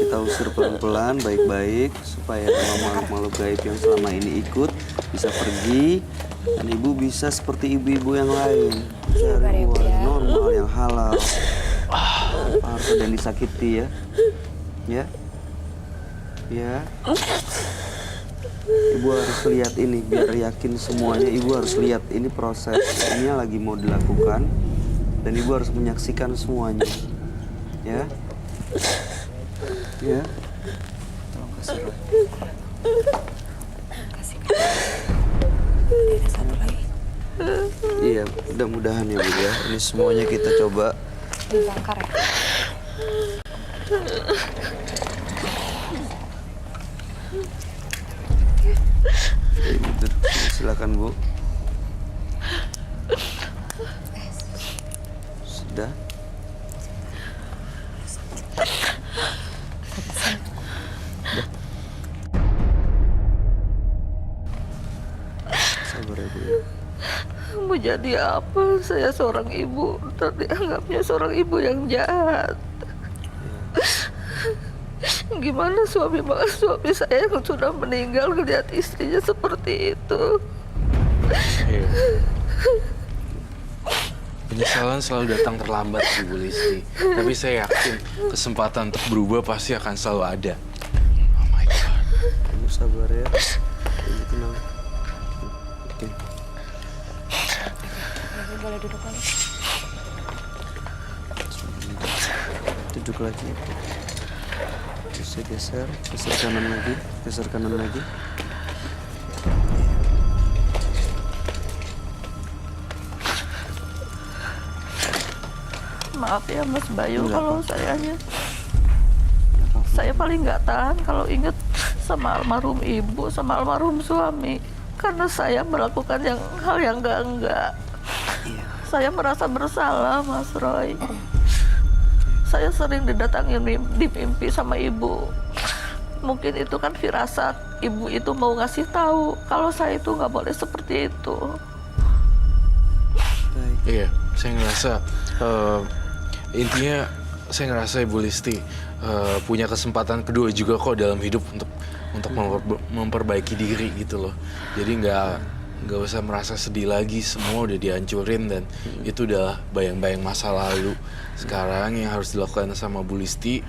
kita usir pelan-pelan, baik-baik supaya makhluk-makhluk gaib yang selama ini ikut bisa pergi dan ibu bisa seperti ibu-ibu yang lain, cari uang yang normal, yang halal, harus dan disakiti ya, ya. Ibu harus lihat ini biar yakin semuanya. Ibu harus lihat ini prosesnya lagi mau dilakukan dan ibu harus menyaksikan semuanya, ya. Ya. Tolong kasih Roy. Kasih Kak. Ada satu lagi. Iya, mudah-mudahan ya Bu ya. Ini semuanya kita coba. Dibakar ya. Ibu, silakan Bu. Sudah. Sabar ya Bu ya. Mau jadi apa? Saya seorang ibu, dianggapnya seorang ibu yang jahat. Gimana suami saya yang sudah meninggal ngeliat istrinya seperti itu? Iya. Penyesalan selalu datang terlambat sih Bu Listi. Tapi saya yakin kesempatan untuk berubah pasti akan selalu ada. Oh my God. Ibu sabar ya. Ibu tenang. Oke. Ibu boleh duduk lagi. Duduk lagi. Geser, geser kanan lagi, geser kanan lagi. Maaf ya Mas Bayu, Enggak kalau saya paling nggak tahan kalau inget sama almarhum ibu, sama almarhum suami. Karena saya melakukan hal yang enggak. Iya. Saya merasa bersalah, Mas Roy. Saya sering didatangin di mimpi sama ibu. Mungkin itu kan firasat. Ibu itu mau ngasih tahu kalau saya itu nggak boleh seperti itu. Baik. Iya, saya ngerasa intinya saya ngerasa Ibu Listi punya kesempatan kedua juga kok dalam hidup untuk memperbaiki diri gitu loh. Jadi nggak usah merasa sedih lagi, semua udah dihancurin dan itu udah bayang-bayang masa lalu. Sekarang yang harus dilakukan sama Bu Listi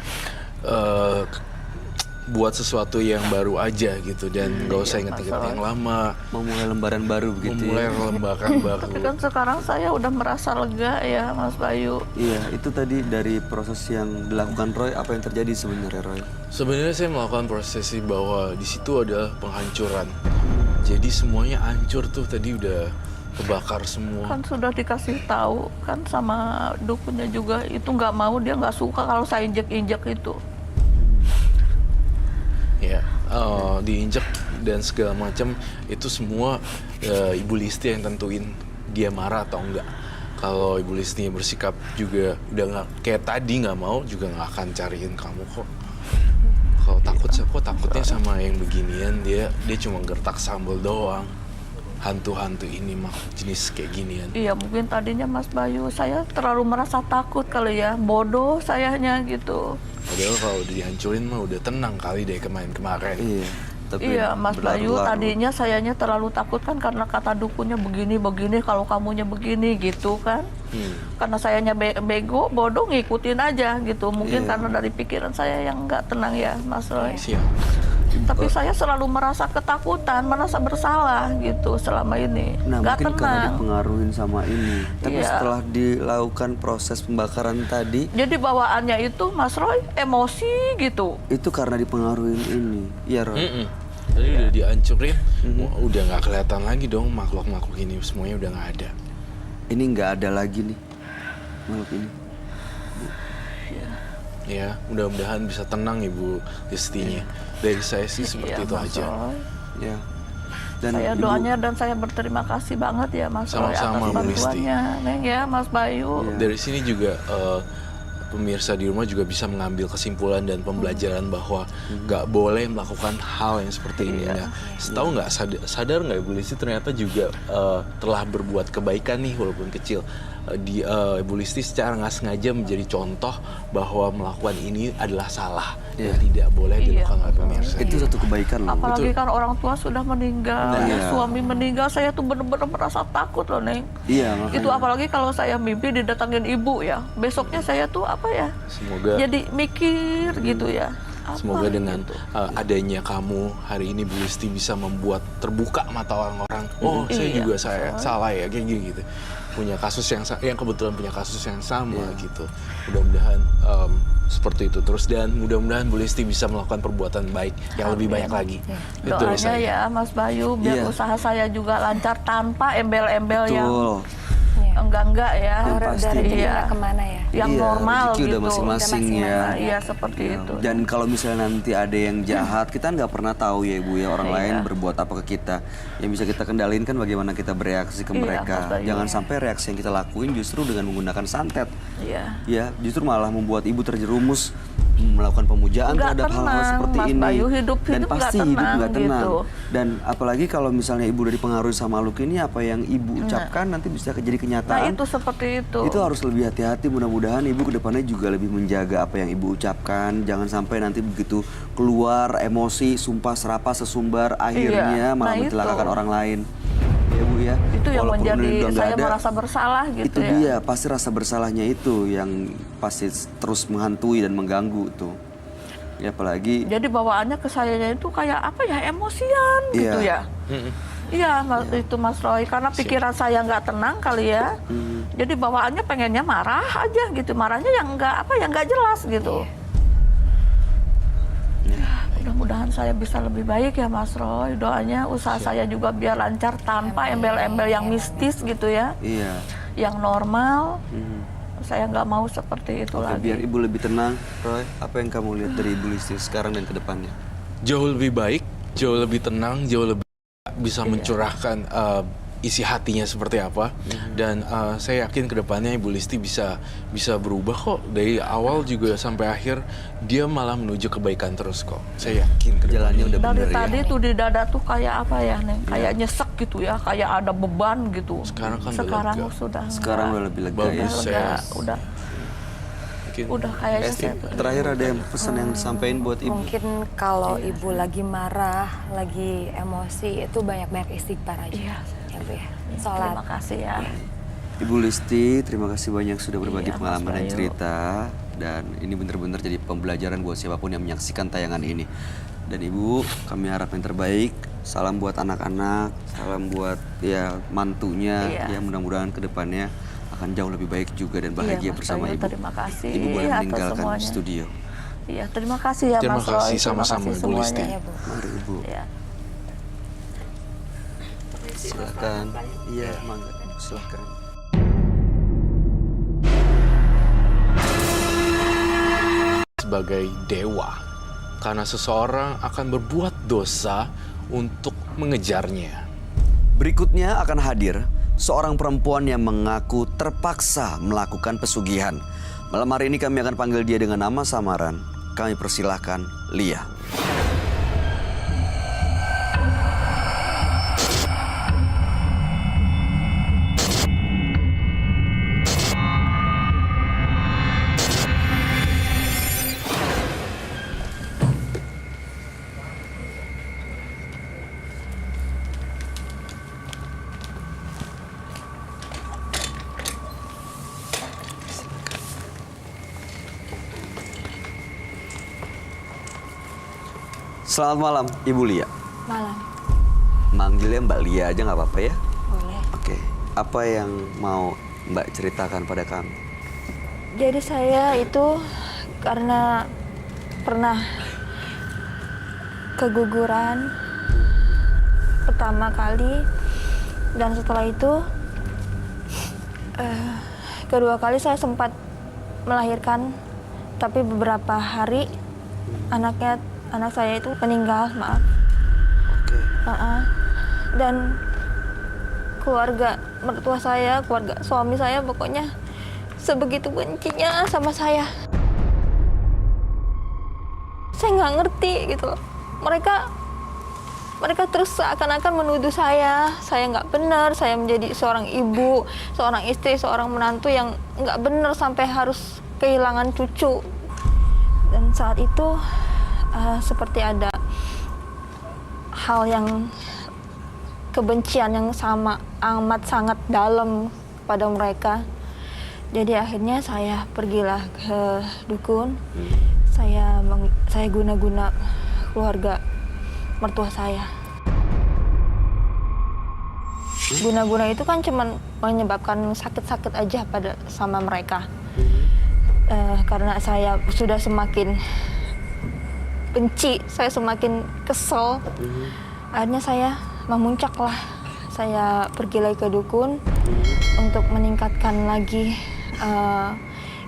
buat sesuatu yang baru aja gitu dan nggak usah inget-inget yang lama. Memulai lembaran baru begitu Memulai ya. lembaran baru. Tapi kan sekarang saya udah merasa lega ya, Mas Bayu. Iya, itu tadi dari proses yang dilakukan Roy, apa yang terjadi sebenarnya Roy? Sebenarnya saya melakukan prosesi bahwa di situ ada penghancuran. Jadi semuanya hancur tuh tadi udah kebakar semua. Kan sudah dikasih tahu kan sama dukunnya juga, itu nggak mau, dia nggak suka kalau saya injek-injek itu. Ya, diinjek dan segala macam itu semua Ibu Listi yang tentuin dia marah atau enggak. kalau Ibu Listi bersikap juga udah nggak kayak tadi nggak mau, juga nggak akan cariin kamu kok. Kalau takut, kok takutnya sama yang beginian, dia cuma gertak sambal doang. Hantu-hantu ini mah jenis kayak ginian. Iya, mungkin tadinya Mas Bayu, saya terlalu merasa takut kali ya, bodoh sayanya gitu. Padahal kalau udah dihancurin mah udah tenang kali deh kemarin-kemarin. Iya. Tapi Iya, Mas Bayu, berlarut-larut. tadinya sayanya terlalu takut kan karena kata dukunnya begini-begini, kalau kamunya begini gitu kan. Karena sayanya bego, bodoh, ngikutin aja gitu. Mungkin Iya. karena dari pikiran saya yang nggak tenang ya, Mas Roy. Siap. Tapi saya selalu merasa ketakutan, merasa bersalah gitu selama ini. Nah, Nggak mungkin karena tenang. dipengaruhin sama ini. Tapi Iya. setelah dilakukan proses pembakaran tadi, Jadi bawaannya itu, Mas Roy, emosi gitu. itu karena dipengaruhin ini. Iya, Roy. Tadi udah dihancurin, udah nggak kelihatan lagi dong makhluk-makhluk ini, semuanya udah nggak ada. Ini nggak ada lagi nih makhluk ini. Ya, mudah-mudahan bisa tenang Ibu Listinya. Dari saya sih seperti Iya, itu Mas aja. Roy. Ya. Dan Saya Ibu- doanya dan saya berterima kasih banget ya Mas Roy atas Sama-sama, Bu Listi. bantuannya. Neng ya, Mas Bayu. Iya. Dari sini juga pemirsa di rumah juga bisa mengambil kesimpulan dan pembelajaran bahwa nggak boleh melakukan hal yang seperti ini. Nah, setahu nggak sadar nggak Ibu Listi ternyata juga telah berbuat kebaikan nih walaupun kecil. Ibu Listi secara nggak sengaja menjadi contoh bahwa melakukan ini adalah salah dan tidak boleh dilakukan oleh pemirsa. Itu satu kebaikan loh. Apalagi kan orang tua sudah meninggal, Nah, ya, iya. suami meninggal, saya tuh bener-bener merasa takut loh Neng. Iya, makanya. Itu apalagi kalau saya mimpi didatangin ibu ya, besoknya saya tuh apa ya, Semoga jadi mikir gitu ya. Apa Semoga dengan gitu. adanya kamu hari ini Bu Listi bisa membuat terbuka mata orang-orang. Oh, saya Iya, juga salah ya kayak gini gitu. Punya kasus yang kebetulan punya kasus yang sama gitu. Mudah-mudahan seperti itu terus dan mudah-mudahan Bu Listi bisa melakukan perbuatan baik yang lebih banyak lagi. Itu dari Doanya saya. ya Mas Bayu biar Iya. usaha saya juga lancar tanpa embel-embel yang Betul. enggak ya. Pasti. Dari Iya. rezekinya kemana ya? Yang Iya, normal rezeki gitu. udah masing-masing ya. Iya seperti Ya, itu. Dan kalau misalnya nanti ada yang jahat, kita nggak pernah tahu ya Ibu ya orang Iya. lain berbuat apa ke kita. Yang bisa kita kendalin kan bagaimana kita bereaksi ke Iya, mereka. Mas Bayu. Jangan sampai reaksi yang kita lakuin justru dengan menggunakan santet. Iya. Ya, justru malah membuat Ibu terjerumus melakukan pemujaan Nggak terhadap hal-hal tenang, seperti Mas ini. Bayu. Hidup Dan nggak pasti hidup tenang nggak tenang. gitu. Dan apalagi kalau misalnya Ibu udah dipengaruhi sama makhluk ini, apa yang Ibu ucapkan nanti bisa jadi Nah kenyataan. itu seperti itu. Itu harus lebih hati-hati, mudah-mudahan Ibu kedepannya juga lebih menjaga apa yang Ibu ucapkan. Jangan sampai nanti begitu keluar emosi, sumpah serapah sesumbar, akhirnya malah nah mencelakakan itu. orang lain. Ya Bu ya. Itu yang Walaupun menjadi udah nggak saya ada, merasa bersalah gitu itu ya. dia, pasti rasa bersalahnya itu yang pasti terus menghantui dan mengganggu tuh. Ya apalagi Jadi bawaannya ke sayanya itu kayak apa ya, emosian gitu Iya. ya. Iya, itu Mas Roy. Karena pikiran saya nggak tenang kali ya. Jadi bawaannya pengennya marah aja gitu. Marahnya yang nggak jelas gitu. Ya, mudah-mudahan saya bisa lebih baik ya Mas Roy. Doanya usaha saya juga biar lancar tanpa embel-embel yang mistis gitu ya. iya. Yang normal. Saya nggak mau seperti itu Oke, lagi. biar Ibu lebih tenang, Roy. Apa yang kamu lihat dari Ibu Listi sekarang dan ke depannya? Jauh lebih baik, jauh lebih tenang, jauh lebih bisa mencurahkan isi hatinya seperti apa. Dan saya yakin kedepannya Ibu Listi bisa berubah kok. Dari awal juga sampai akhir dia malah menuju kebaikan terus kok. Saya yakin Jalannya udah Dari bener tadi ya. tuh di dada tuh kayak apa ya, Neng? Kayak nyesek gitu ya, kayak ada beban gitu. Sekarang kan udah Sekarang lega. sudah Sekarang enggak. udah lebih lega Bagus. ya. Saya- Udah kayaknya Esti, saya terakhir ada yang pesan yang disampaikan buat Ibu? Mungkin kalau ibu lagi marah, lagi emosi, itu banyak-banyak istighfar aja. Iya. Ya Bu ya. terima Sholat. kasih ya. Ibu Listi, terima kasih banyak sudah berbagi Iya, Mas pengalaman dan Bayu. cerita. Dan ini benar-benar jadi pembelajaran buat siapapun yang menyaksikan tayangan ini. Dan Ibu, kami harap yang terbaik. Salam buat anak-anak, salam buat ya mantunya. Iya. Ya mudah-mudahan kedepannya akan jauh lebih baik juga dan bahagia Iya, Mas bersama Bayu, Ibu. terima kasih Ibu boleh atas meninggalkan semuanya. studio. Iya, terima kasih ya Terima Mas Roy. kasih, Terima sama-sama, kasih Ibu semuanya. Listi. Ya Bu. Mari Ibu, Iya. silakan. Iya, mangga. Silakan. Sebagai dewa, karena seseorang akan berbuat dosa untuk mengejarnya. Berikutnya akan hadir seorang perempuan yang mengaku terpaksa melakukan pesugihan. Malam hari ini kami akan panggil dia dengan nama samaran. Kami persilahkan Lia. Selamat malam, Ibu Lia. Malam. Manggilnya Mbak Lia aja nggak apa-apa ya? Boleh. Oke, apa yang mau Mbak ceritakan pada kami? Jadi saya itu karena pernah keguguran pertama kali, dan setelah itu kedua kali saya sempat melahirkan, tapi beberapa hari anak saya itu meninggal, maaf. Oke. Dan keluarga mertua saya, keluarga suami saya, pokoknya sebegitu bencinya sama saya. Saya nggak ngerti gitu loh. Mereka terus seakan-akan menuduh saya nggak benar, saya menjadi seorang ibu, seorang istri, seorang menantu yang nggak benar sampai harus kehilangan cucu. Dan saat itu seperti ada hal yang kebencian yang sama amat sangat dalam pada mereka. Jadi akhirnya saya pergilah ke dukun. Saya guna-guna keluarga mertua saya. Guna-guna itu kan cuma menyebabkan sakit-sakit aja sama mereka. Karena saya sudah semakin benci, saya semakin kesel. Akhirnya saya memuncaklah. Saya pergi lagi ke dukun untuk meningkatkan lagi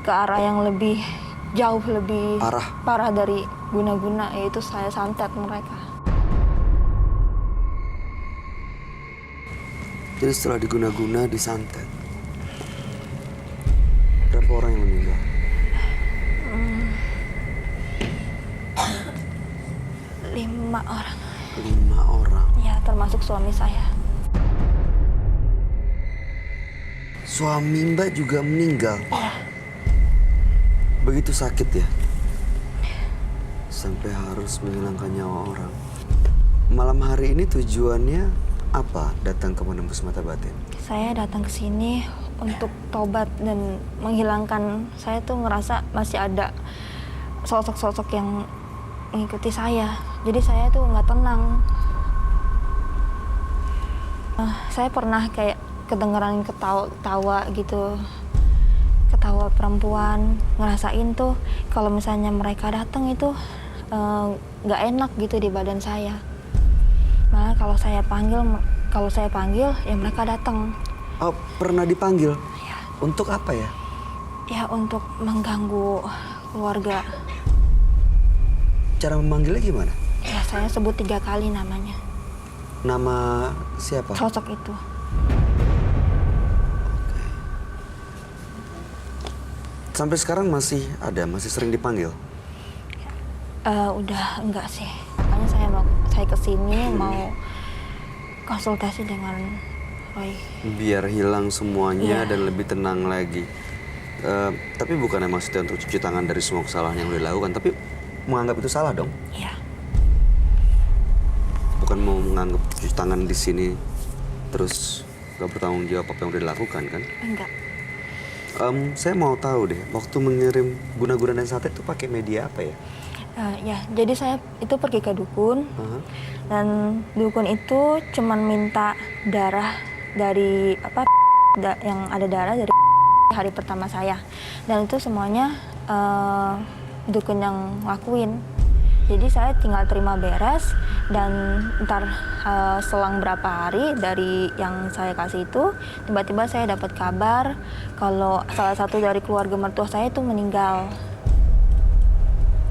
ke arah yang lebih jauh, lebih parah dari guna-guna, yaitu saya santet mereka. Jadi setelah diguna-guna, disantet, berapa orang yang meninggal? 5 orang. 5 orang. Ya, termasuk suami saya. Suami Mbak juga meninggal? Iya. Begitu sakit ya? Sampai harus menghilangkan nyawa orang. Malam hari ini tujuannya apa datang ke Menembus Mata Batin? Saya datang ke sini untuk tobat dan menghilangkan. Saya tuh ngerasa masih ada sosok-sosok yang mengikuti saya. Jadi saya tuh nggak tenang. Saya pernah kayak kedengeran ketawa gitu, ketawa perempuan. Ngerasain tuh kalau misalnya mereka datang itu nggak enak gitu di badan saya. Malah kalau saya panggil ya mereka datang. Oh, pernah dipanggil? Ya. Untuk apa ya? Ya, untuk mengganggu keluarga. Cara memanggilnya gimana? Ya, saya sebut 3 kali namanya. Nama siapa? Sosok itu. Sampai sekarang masih ada, masih sering dipanggil? Udah enggak sih. Makanya saya kesini mau konsultasi dengan Roy. Biar hilang semuanya Iya. dan lebih tenang lagi. Tapi bukan maksudnya untuk cuci tangan dari semua kesalahan yang udah dilakukan, tapi menganggap itu salah dong? Iya. Bukan mau menganggap cuci tangan di sini terus gak bertanggung jawab apa yang udah dilakukan kan? Enggak. Saya mau tahu deh, waktu mengirim guna-guna dan santet itu pakai media apa ya? Ya, jadi saya itu pergi ke dukun. Dan dukun itu cuman minta darah dari yang ada darah dari hari pertama saya. Dan itu semuanya dukun yang lakuin. Jadi saya tinggal terima beres, dan ntar selang berapa hari dari yang saya kasih itu, tiba-tiba saya dapat kabar kalau salah satu dari keluarga mertua saya itu meninggal.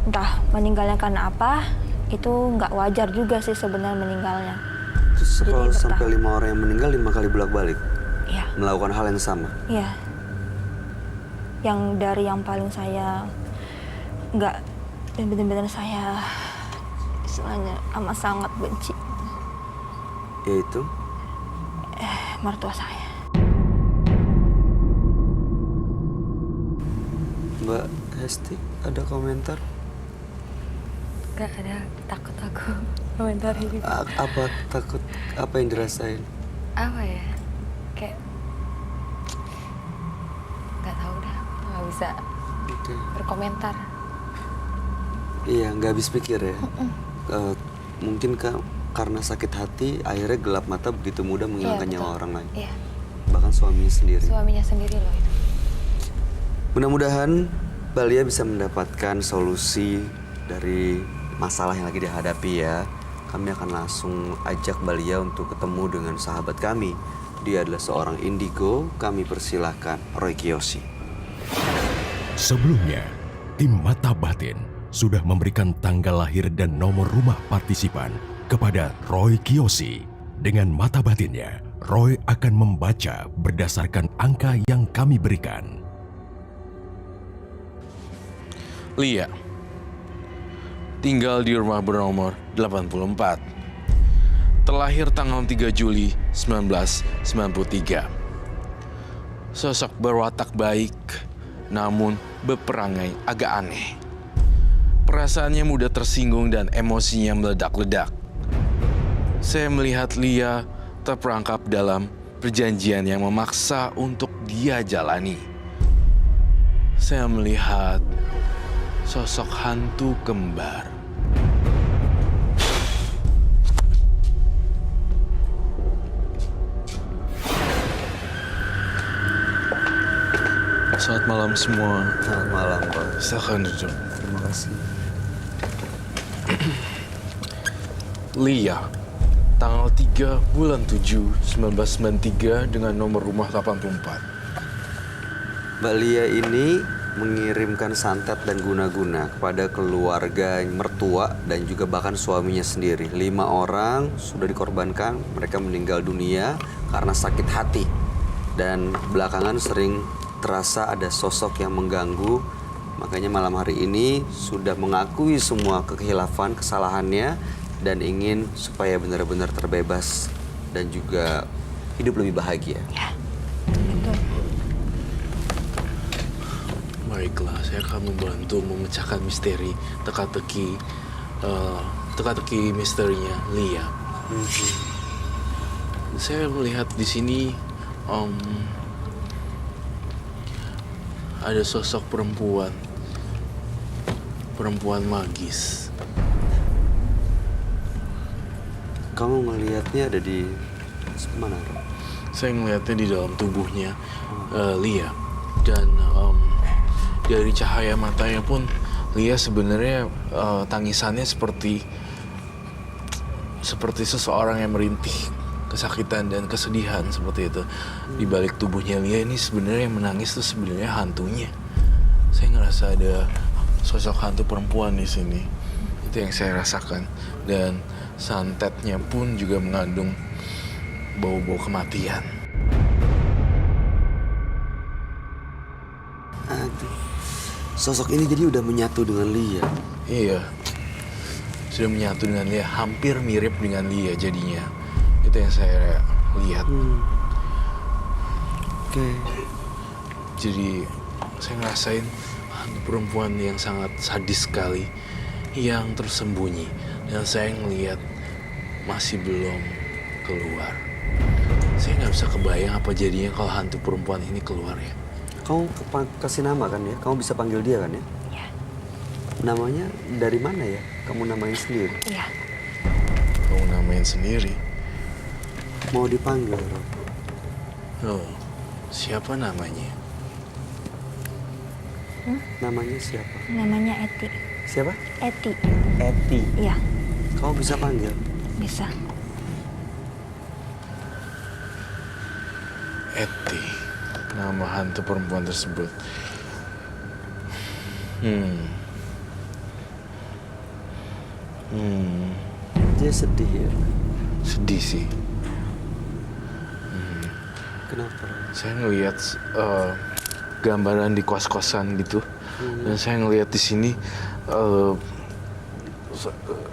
Entah meninggalnya karena apa, itu nggak wajar juga sih sebenarnya meninggalnya. Terus Jadi kalau betah. sampai 5 orang yang meninggal 5 kali bolak-balik? Iya. Melakukan hal yang sama. Iya. Yang dari yang paling saya nggak, benar-benar saya istilahnya amat sangat benci, Yaitu mertua saya. Mbak Hesti, ada komentar? Gak ada, takut aku komentari juga. Apa takut? Apa yang dirasain? Apa ya? Kayak nggak tahu dah, nggak bisa Oke. berkomentar. Iya, nggak habis pikir ya. Mungkin karena sakit hati, akhirnya gelap mata begitu mudah menghilangkan Iya, nyawa betul. orang lain. Iya, Bahkan suaminya sendiri. suaminya sendiri loh itu. Mudah-mudahan Mbak Lia bisa mendapatkan solusi dari masalah yang lagi dihadapi ya. Kami akan langsung ajak Mbak Lia untuk ketemu dengan sahabat kami. Dia adalah seorang indigo. Kami persilahkan Roy Kiyoshi. Sebelumnya, tim Mata Batin sudah memberikan tanggal lahir dan nomor rumah partisipan kepada Roy Kiyoshi. Dengan mata batinnya, Roy akan membaca berdasarkan angka yang kami berikan. Lia, tinggal di rumah bernomor 84. Terlahir tanggal 3 Juli 1993. Sosok berwatak baik, namun berperangai agak aneh. Perasaannya mudah tersinggung dan emosinya meledak-ledak. Saya melihat Lia terperangkap dalam perjanjian yang memaksa untuk dia jalani. Saya melihat sosok hantu kembar. Selamat malam semua. Selamat malam, Pak. Silakan duduk. Terima kasih. Lia, tanggal 3 bulan 7 1993 dengan nomor rumah 84. Mbak Lia ini mengirimkan santet dan guna-guna kepada keluarga mertua dan juga bahkan suaminya sendiri. 5 orang sudah dikorbankan, mereka meninggal dunia karena sakit hati. Dan belakangan sering terasa ada sosok yang mengganggu. Makanya malam hari ini sudah mengakui semua kekhilafan, kesalahannya, dan ingin supaya benar-benar terbebas dan juga hidup lebih bahagia. Ya, betul. Baiklah, saya akan membantu memecahkan misteri teka-teki misterinya Lia. Saya melihat di sini ada sosok perempuan magis. Kamu melihatnya ada di mana? Saya melihatnya di dalam tubuhnya Lia, dan dari cahaya matanya pun Lia sebenarnya tangisannya seperti seseorang yang merintih kesakitan dan kesedihan seperti itu. Di balik tubuhnya Lia ini sebenarnya yang menangis itu sebenarnya hantunya. Saya ngerasa ada sosok hantu perempuan di sini. Itu yang saya rasakan. Dan santetnya pun juga mengandung bau-bau kematian. Aduh. Sosok ini jadi udah menyatu dengan Lia. Iya, sudah menyatu dengan Lia, hampir mirip dengan Lia jadinya. Itu yang saya lihat. Oke. Jadi saya ngerasain perempuan yang sangat sadis sekali, yang tersembunyi, dan saya ngelihat masih belum keluar. Saya nggak bisa kebayang apa jadinya kalau hantu perempuan ini keluar ya. Kamu kasih nama kan ya? Kamu bisa panggil dia kan ya? Iya. Namanya dari mana ya? Kamu namain sendiri? Iya. Kamu namain sendiri. Mau dipanggil, Rob? Oh, siapa namanya? Namanya siapa? Namanya Eti. Siapa? Eti. Eti. Iya, Kamu bisa panggil? bisa. Eti, nama hantu perempuan tersebut. Dia sedih ya? Sedih sih. Kenapa? Saya ngelihat gambaran di kos-kosan gitu, dan saya ngelihat di sini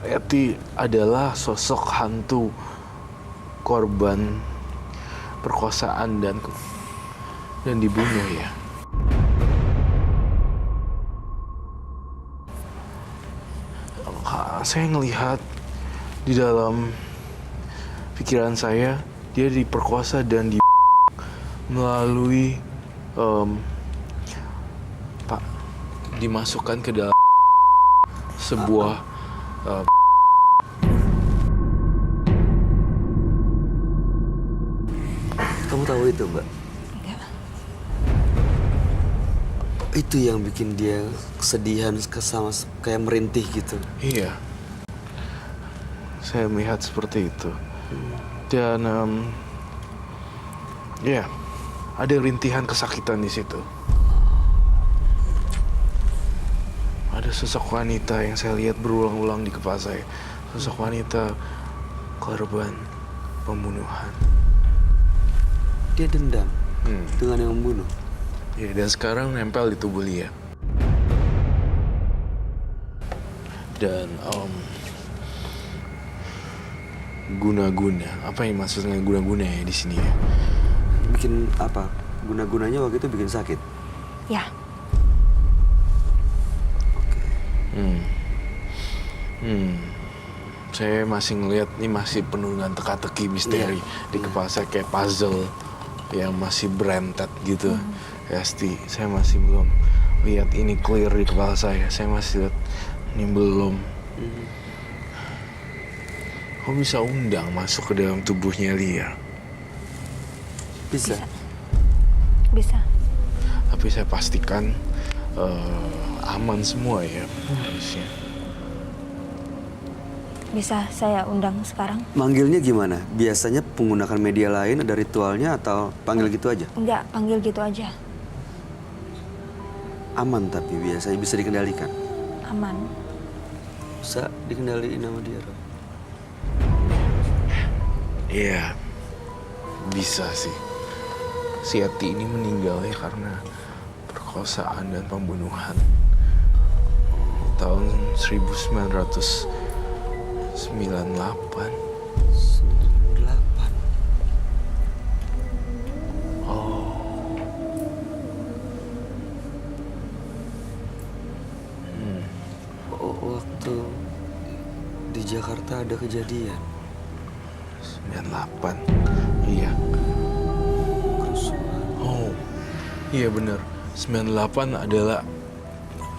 Eti adalah sosok hantu korban perkosaan dan dibunuh ya. Saya ngelihat di dalam pikiran saya dia diperkosa dan melalui dimasukkan ke dalam sebuah Kamu tahu itu, Mbak? Enggak. Itu yang bikin dia kesedihan, sama kayak merintih gitu. Iya, saya melihat seperti itu. Dan ya, ada rintihan kesakitan di situ. Ada sosok wanita yang saya lihat berulang-ulang di kepala saya. Sosok wanita korban pembunuhan. Dia dendam dengan yang membunuh. Ya, dan sekarang nempel di tubuh Lia. Dan guna-guna, apa yang maksudnya guna-guna ya di sini ya? Bikin apa? Guna-gunanya waktu itu bikin sakit. Ya, Saya masih ngelihat ini masih penuh dengan teka-teki misteri di kepala saya, kayak puzzle yang masih berentet gitu. Pasti saya masih belum lihat ini clear di kepala saya. Saya masih lihat ini belum. Kok bisa undang masuk ke dalam tubuhnya Lia? Bisa. bisa. Tapi saya pastikan aman semua ya harusnya. Bisa saya undang sekarang? Manggilnya gimana? Biasanya menggunakan media lain, ada ritualnya atau panggil gitu aja? Enggak, panggil gitu aja. Aman tapi biasanya bisa dikendalikan. Aman. Bisa dikendaliin sama dia, Roy. Iya, bisa sih. Si Eti ini meninggalnya karena perkosaan dan pembunuhan tahun 1998. 98. Oh, waktu di Jakarta ada kejadian 98. Iya. kerusuhan. Oh, iya benar. 98 adalah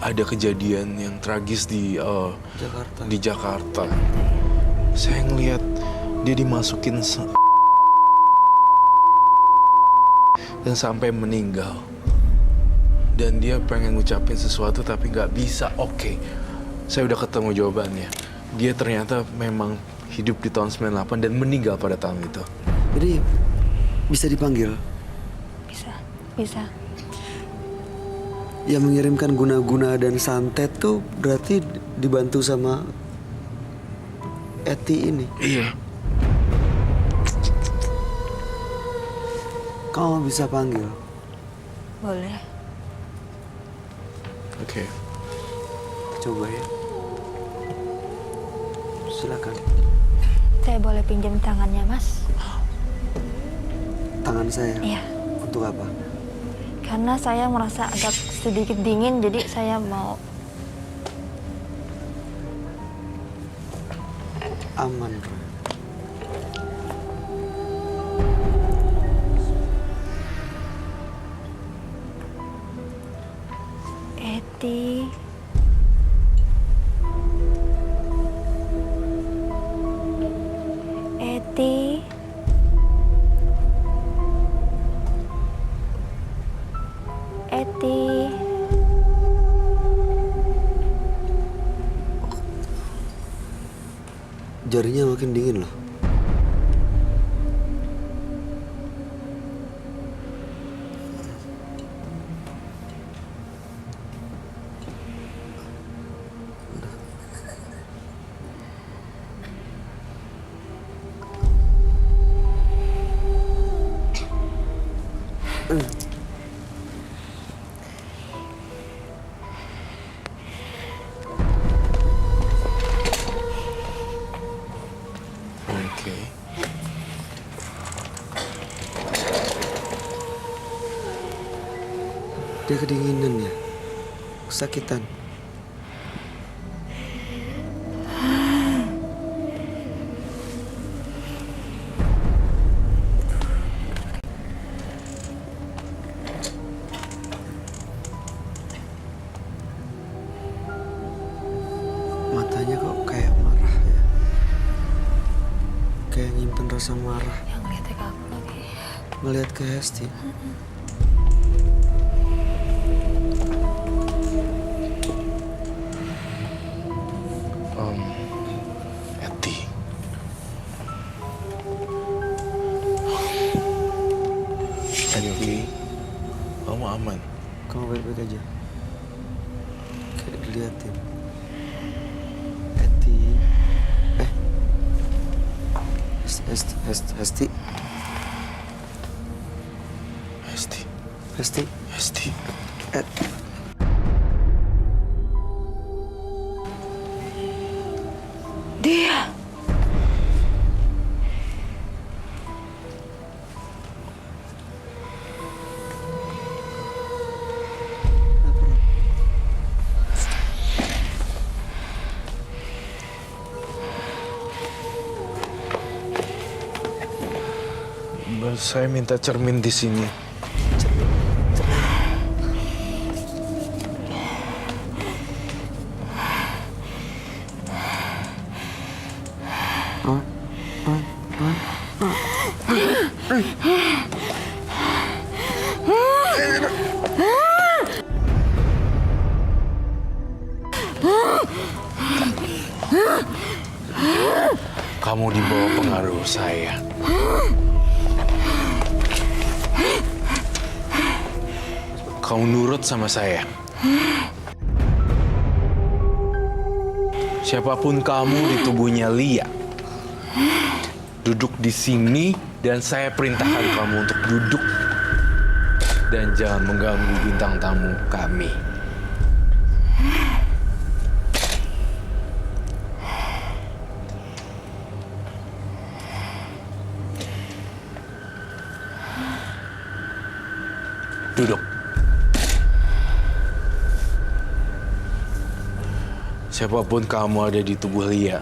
ada kejadian yang tragis di Jakarta. di Jakarta. Saya ngelihat dia dimasukin dan sampai meninggal. Dan dia pengen ngucapin sesuatu tapi nggak bisa. Oke, saya udah ketemu jawabannya. Dia ternyata memang hidup di tahun 98 dan meninggal pada tahun itu. Jadi bisa dipanggil. Bisa. Yang mengirimkan guna-guna dan santet tuh berarti dibantu sama Eti ini. Iya. Kamu bisa panggil. Boleh. Oke. Coba ya. Silakan. Saya boleh pinjam tangannya, Mas? Tangan saya. Iya. Untuk apa? Karena saya merasa agak sedikit dingin, jadi saya mau... Aman, Roy. Eti... Eti... Eti... Jarinya makin dingin loh. Oke. Dia kedinginan ya, kesakitan. Matanya kok kayak marah ya, kayak nyimpen rasa marah Yang ngeliatnya ke aku lagi. ngelihat ke Hesti. Eti. Eti, kamu aman? Kamu baik-baik aja. Kayak diliatin. Eti. Hesti. Esti. Hesti. Esti. Dia. Saya minta cermin di sini. Kamu di bawah pengaruh saya. Kamu nurut sama saya. Siapapun kamu di tubuhnya Lia, duduk di sini dan saya perintahkan kamu untuk duduk dan jangan mengganggu bintang tamu kami. Duduk. Siapapun kamu ada di tubuh Lia,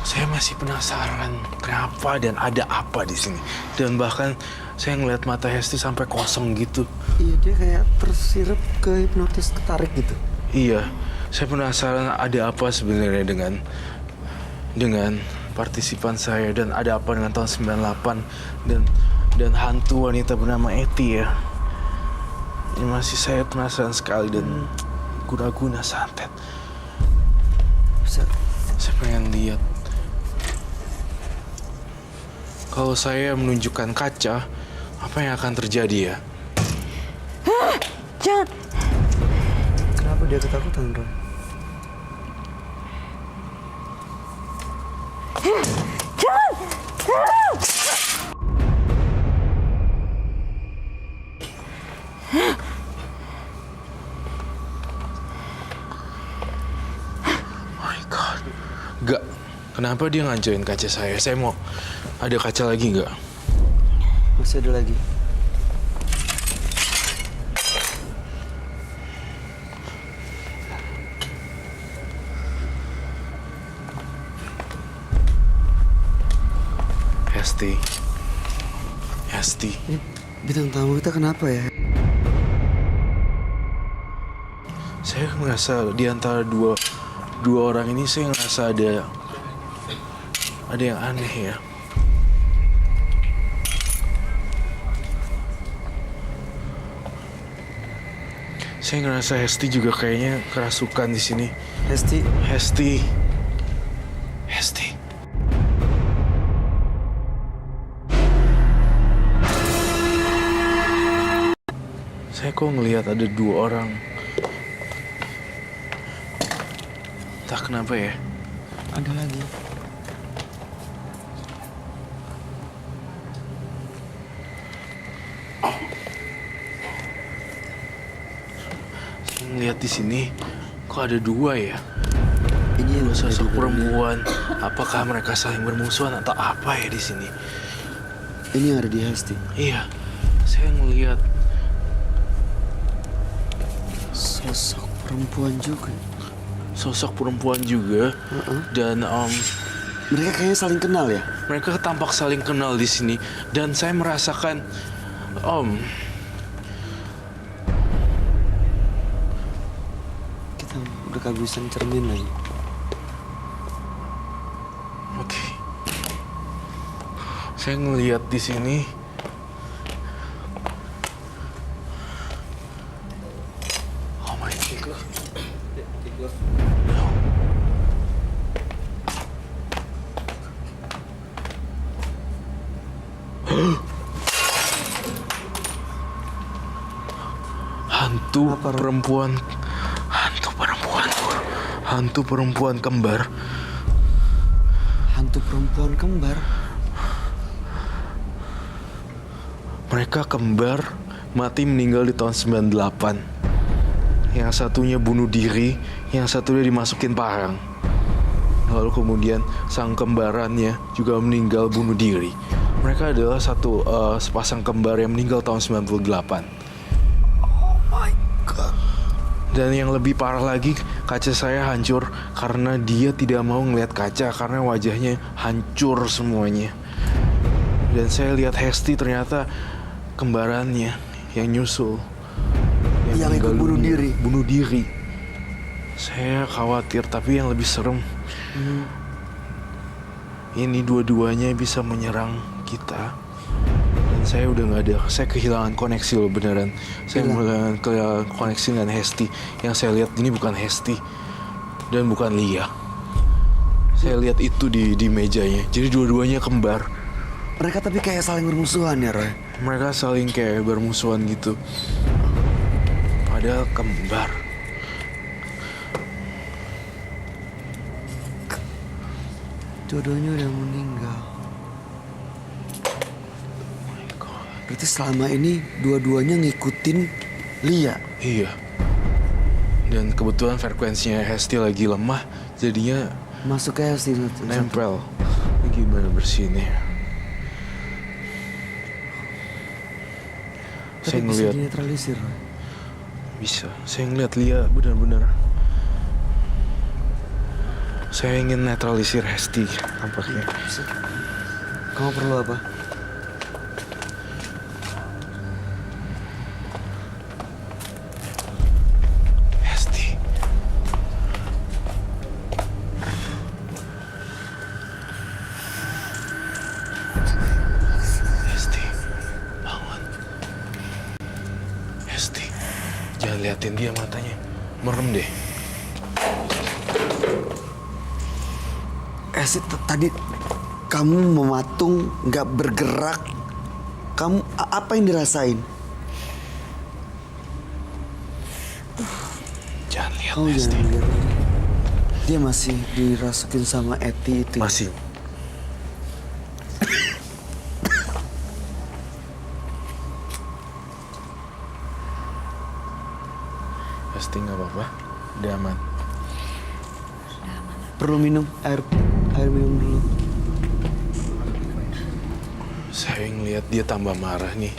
saya masih penasaran kenapa dan ada apa di sini. Dan bahkan saya ngeliat mata Hesti sampai kosong gitu. Iya, dia kayak tersirap ke hipnotis, ketarik gitu. Iya, saya penasaran ada apa sebenarnya dengan partisipan saya dan ada apa dengan tahun 98 dan hantu wanita bernama Eti ya. Ini masih saya penasaran sekali dan guna-guna santet. Bisa. Saya pengen lihat. Kalau saya menunjukkan kaca, apa yang akan terjadi ya? Jangan. Kenapa dia ketakutan, Roy? My God. Gak. Kenapa dia ngancurin kaca saya? Saya mau ada kaca lagi nggak? Masih ada lagi. Hesti. Ini bintang tamu kita kenapa ya? Saya ngerasa di antara dua orang ini saya ngerasa ada yang aneh ya. Saya ngerasa Hesti juga kayaknya kerasukan di sini. Hesti. Saya kok ngelihat ada dua orang. Entah kenapa ya. Ada lagi. lihat di sini kok ada dua ya? Ini yang Dua ada sosok di dalam- perempuan. Apakah mereka saling bermusuhan atau apa ya di sini? Ini yang ada di Hesti. Iya, saya ngelihat Sosok perempuan juga. sosok perempuan juga dan Mereka kayaknya saling kenal ya? mereka tampak saling kenal di sini dan saya merasakan Kita udah kehabisan cermin lagi. oke. Saya ngelihat di sini oh my god. Hantu Apa, Ron? perempuan, hantu perempuan kembar. Hantu perempuan kembar. Mereka kembar, mati meninggal di tahun 98. Yang satunya bunuh diri, yang satunya dimasukin parang. Lalu kemudian sang kembarannya juga meninggal bunuh diri. Mereka adalah sepasang kembar yang meninggal tahun 98. Dan yang lebih parah lagi, kaca saya hancur karena dia tidak mau ngeliat kaca karena wajahnya hancur semuanya. Dan saya lihat Hesti ternyata kembarannya yang nyusul. Yang ikut meninggal bunuh dunia. diri. Bunuh diri. Saya khawatir, tapi yang lebih serem, ini dua-duanya bisa menyerang kita. Dan saya udah nggak ada, saya kehilangan koneksi loh beneran. Saya kehilangan koneksi dengan Hesti. Yang saya lihat ini bukan Hesti dan bukan Lia. Saya lihat itu di mejanya. Jadi dua-duanya kembar. Mereka tapi kayak saling bermusuhan ya, Roy? Mereka saling kayak bermusuhan gitu. Padahal kembar. Dua-duanya udah meninggal. Berarti selama ini dua-duanya ngikutin Lia. Iya. Dan kebetulan frekuensinya Hesti lagi lemah, jadinya Masuk ke Hesti. nempel. Ini gimana bersihinnya? Saya Tapi bisa ngeliat dinetralisir, Roy. bisa. Saya ngeliat Lia benar-benar. Saya ingin netralisir Hesti tampaknya. Bisa. Kamu perlu apa? Hesti. Hesti, bangun. Hesti, jangan liatin dia matanya. Merem deh. Hesti, tadi kamu mematung, nggak bergerak. Kamu apa yang dirasain? Jangan lihat Kamu Hesti. jangan lihat. Dia masih dirasukin sama Eti itu. Masih. Hesti nggak apa-apa, udah aman. Perlu minum air minum dulu. Saya ngeliat dia tambah marah nih.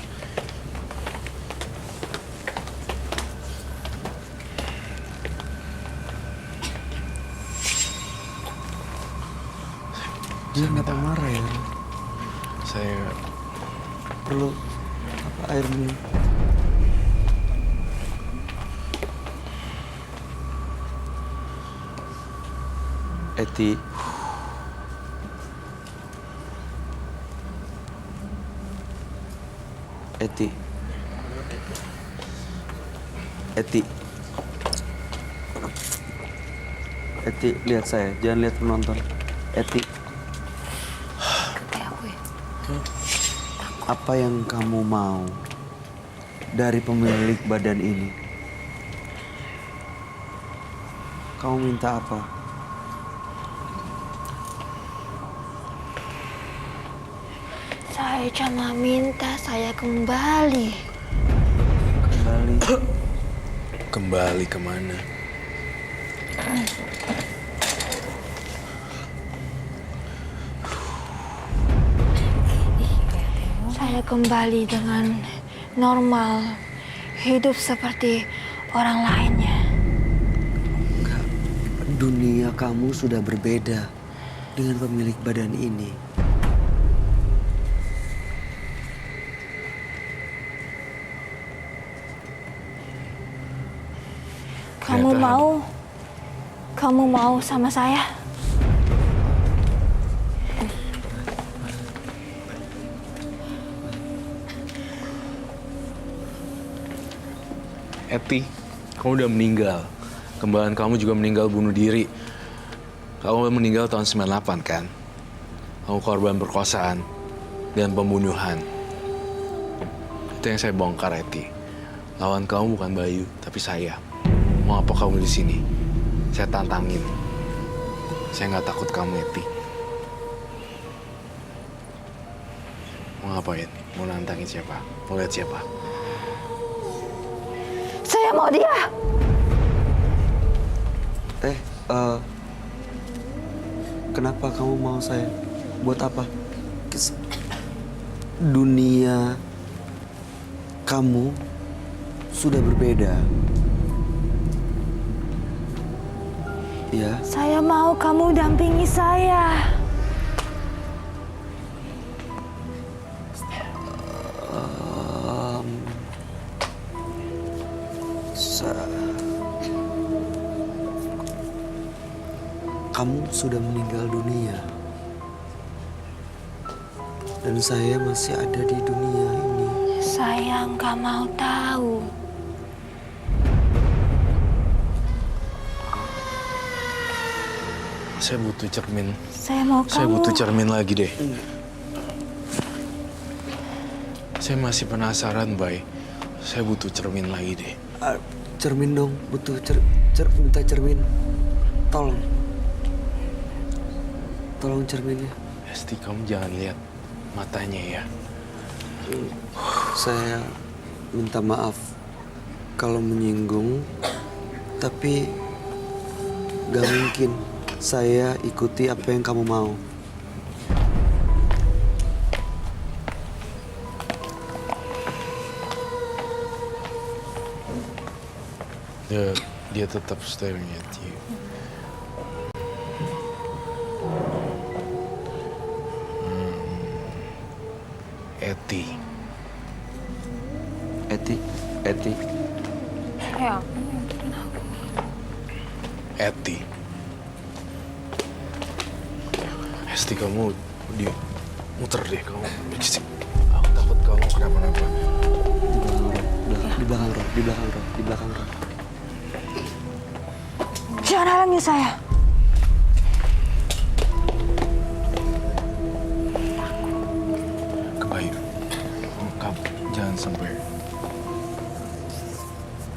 Dia kenapa marah ya? Saya Perlu apa air minum? Eti. Eti. Eti. Eti, lihat saya. Jangan lihat penonton. Eti, Kayak aku ya. apa yang kamu mau dari pemilik badan ini? Kamu minta apa? Saya cuma minta saya kembali. Kembali. Kembali kemana? Saya kembali dengan normal, hidup seperti orang lainnya. Enggak. Dunia kamu sudah berbeda dengan pemilik badan ini. Kamu mau sama saya? Eti, kamu udah meninggal. Kembaran kamu juga meninggal bunuh diri. Kamu meninggal tahun 98 kan? Kamu korban perkosaan dan pembunuhan. Itu yang saya bongkar, Eti. Lawan kamu bukan Bayu, tapi saya. Mau apa kamu di sini? Saya tantangin. Saya nggak takut kamu, Eti. Mau ngapain? Mau nantangin siapa? Mau lihat siapa? Saya mau dia. Kenapa kamu mau saya? Buat apa? Dunia kamu sudah berbeda. Ya. Saya mau kamu dampingi saya. Kamu sudah meninggal dunia. Dan saya masih ada di dunia ini. Saya nggak mau tahu. Saya butuh cermin. Saya mau Saya kamu. butuh cermin lagi deh. Saya masih penasaran, Bay. Saya butuh cermin lagi deh. Cermin dong, butuh minta cermin. Tolong. Tolong cerminnya. Esti, kamu jangan lihat matanya ya. Saya minta maaf kalau menyinggung, tapi gak mungkin saya ikuti apa yang kamu mau. Dia tetap staring at you. Eti. Eti. Ya, Eti. Esti, kamu muter deh kamu. Aku takut kamu kenapa-napa. Di belakang Roh. Jangan halangi saya. Kebayu. Kamu jangan sampai.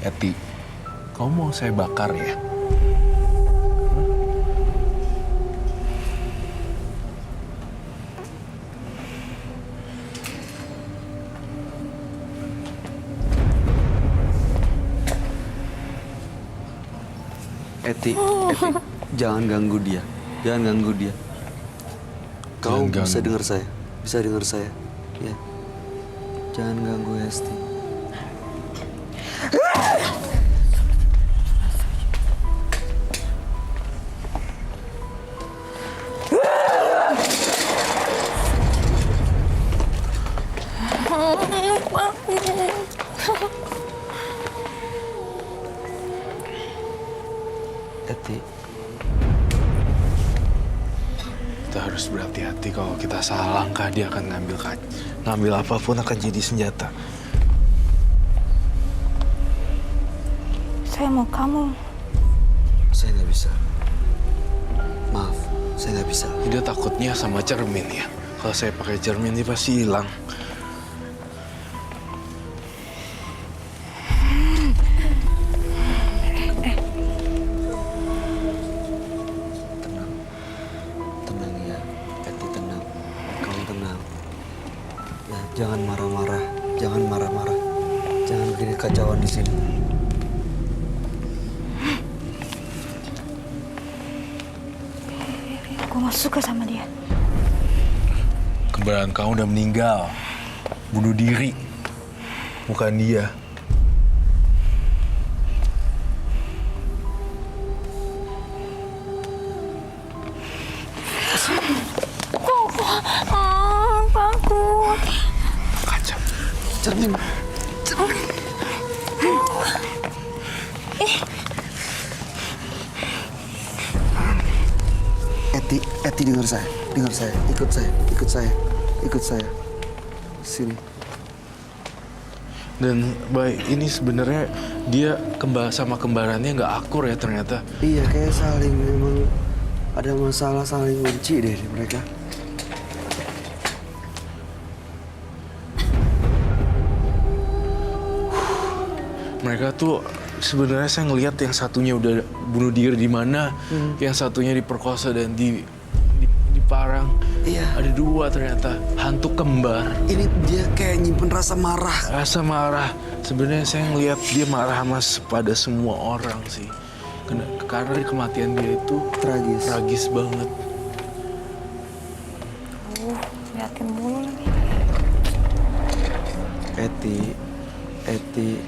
Eti, kamu mau saya bakar ya? Eti, jangan ganggu dia. Kau Jangan bisa ganggu. dengar saya, ya. Jangan ganggu Esti. Eti, Kita harus berhati-hati. Kalau kita salah langkah, dia akan ngambil apapun akan jadi senjata. Saya mau kamu. saya nggak bisa. Maaf, saya nggak bisa. Dia takutnya sama cermin ya. Kalau saya pakai cermin, dia pasti hilang. Tenang ya, Eti, tenang. Kamu tenang. Ya, jangan marah-marah. Jangan bikin kekacauan di sini. nggak suka sama dia. Kembaran kamu udah meninggal. Bunuh diri. Bukan dia. Takut. Kaca. Cermin. Eti dengar saya, ikut saya. Sini. Dan baik, ini sebenarnya dia sama kembarannya nggak akur ya ternyata. Iya, kayak saling memang ada masalah, saling benci deh mereka. Mereka tuh sebenarnya saya ngelihat yang satunya udah bunuh diri di mana, yang satunya diperkosa dan diparang. Iya. Ada dua ternyata hantu kembar. Ini dia kayak nyimpen rasa marah. Rasa marah. Sebenarnya saya ngelihat dia marah pada semua orang sih. Karena kematian dia itu tragis banget. Liatin mulu lagi.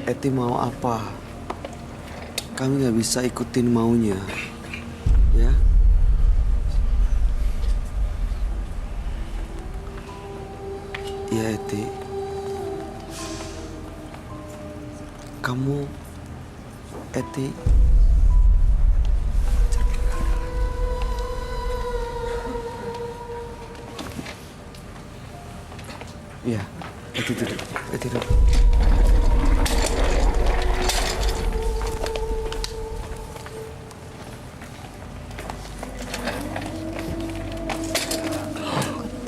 Eti mau apa? Kami nggak bisa ikutin maunya, ya? Ya Eti, kamu, Eti. Iya, Eti duduk.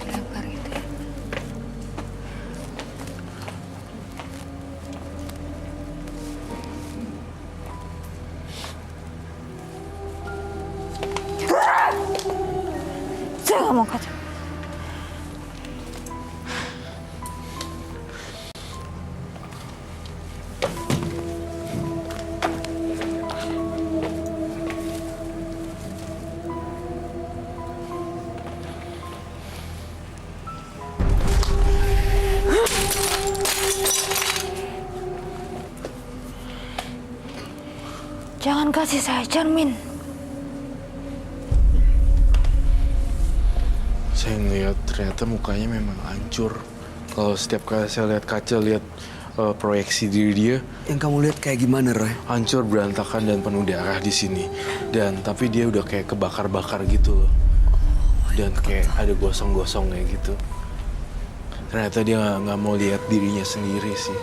Lebar gitu ya. Saya nggak mau kaca. Jangan kasih saya cermin. Saya ngeliat ternyata mukanya memang hancur. Kalau setiap kali saya lihat kaca, lihat proyeksi diri dia, Yang kamu lihat kayak gimana, Roy? hancur, berantakan dan penuh darah di sini. Dan tapi dia udah kayak kebakar-bakar gitu loh. Dan kayak ada gosong-gosongnya gitu. Ternyata dia nggak mau lihat dirinya sendiri sih.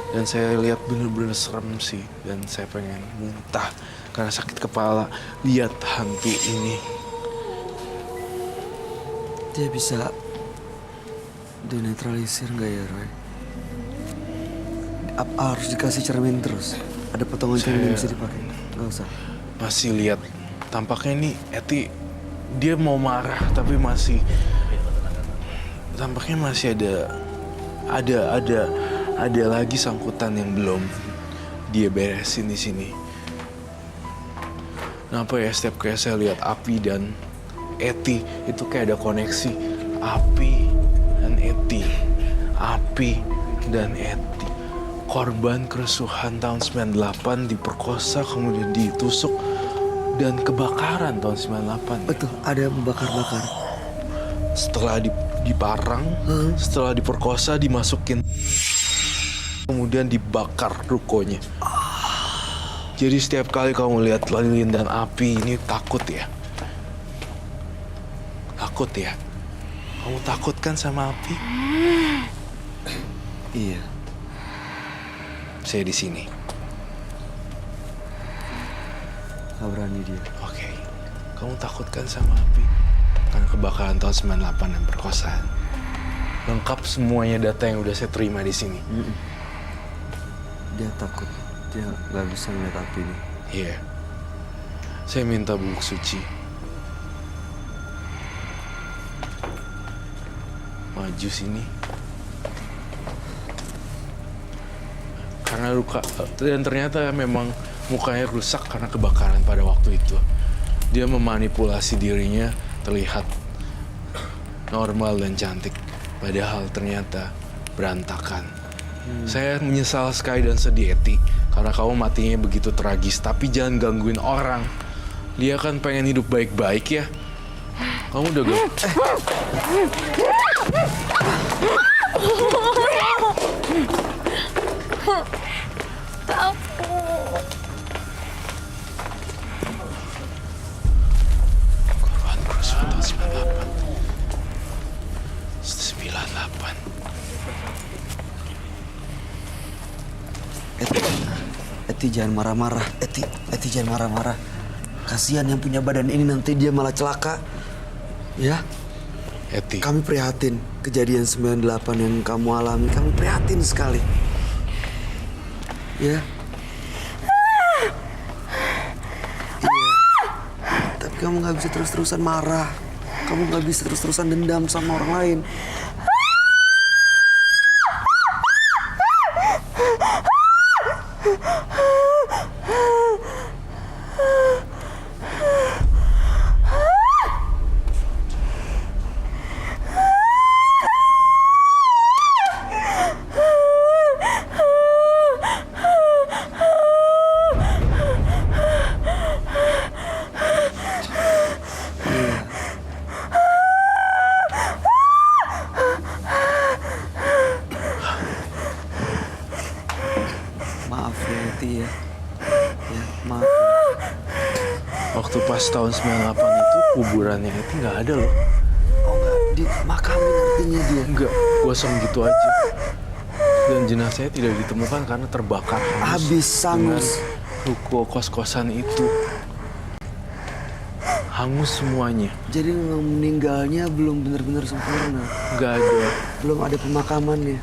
Dan saya lihat bener-bener serem sih. Dan saya pengen muntah karena sakit kepala lihat hantu ini. Dia bisa denetralisir nggak ya, Roy? Apa harus dikasih cermin terus? Ada potongan cermin yang bisa dipakai? Nggak usah. Masih lihat tampaknya nih Eti dia mau marah tapi masih tampaknya masih ada lagi sangkutan yang belum dia beresin di sini. Kenapa ya setiap kali saya lihat Api dan Eti itu kayak ada koneksi. Api dan Eti, Api dan Eti. Korban kerusuhan tahun 98 diperkosa kemudian ditusuk dan kebakaran tahun 98. Betul, ada yang membakar-bakar. Setelah diparang, setelah diperkosa, dimasukin, kemudian dibakar rukonya. Jadi setiap kali kamu lihat lilin dan api ini takut ya? Takut ya? Kamu takut kan sama api? Iya. Saya di sini. Gak berani dia. Oke. Kamu takut kan sama api? Karena kebakaran tahun 98 dan perkosaan. Lengkap semuanya data yang udah saya terima di sini. Dia takut. Dia gak bisa melihat api ini. Iya. Saya minta bubuk suci. Maju sini. Karena luka, dan ternyata memang mukanya rusak karena kebakaran pada waktu itu. Dia memanipulasi dirinya, terlihat normal dan cantik, padahal ternyata berantakan. Saya menyesal sekali dan sedih, Eti, karena kamu matinya begitu tragis. Tapi jangan gangguin orang. Dia kan pengen hidup baik-baik ya. Kamu udah Korban kerusuhan tahun 98. Eti jangan marah-marah. Eti jangan marah-marah. Kasihan yang punya badan ini, nanti dia malah celaka. Ya, Eti, kami prihatin kejadian 98 yang kamu alami. Kami prihatin sekali. Ya. Iya. Tapi kamu nggak bisa terus-terusan marah. Kamu nggak bisa terus-terusan dendam sama orang lain. Maaf ya, Eti ya. Ya, maaf. waktu pas tahun 98 itu kuburannya Eti nggak ada loh. Oh enggak, dimakamin artinya dia. Enggak, kosong gitu aja. Dan jenazahnya tidak ditemukan karena terbakar Habis dengan hangus. ruko kos-kosan itu. Hangus semuanya, Jadi meninggalnya belum benar-benar sempurna. nggak ada. Belum ada pemakamannya.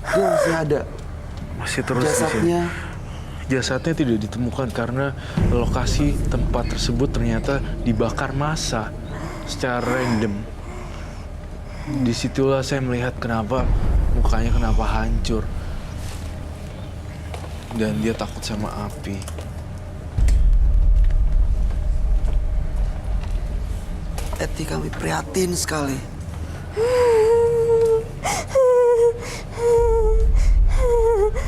Dia masih ada. Masih terus di sini. Jasadnya Jasadnya tidak ditemukan karena lokasi tempat tersebut ternyata dibakar massa secara random. Disitulah saya melihat kenapa mukanya kenapa hancur. Dan dia takut sama api. Eti, kami prihatin sekali.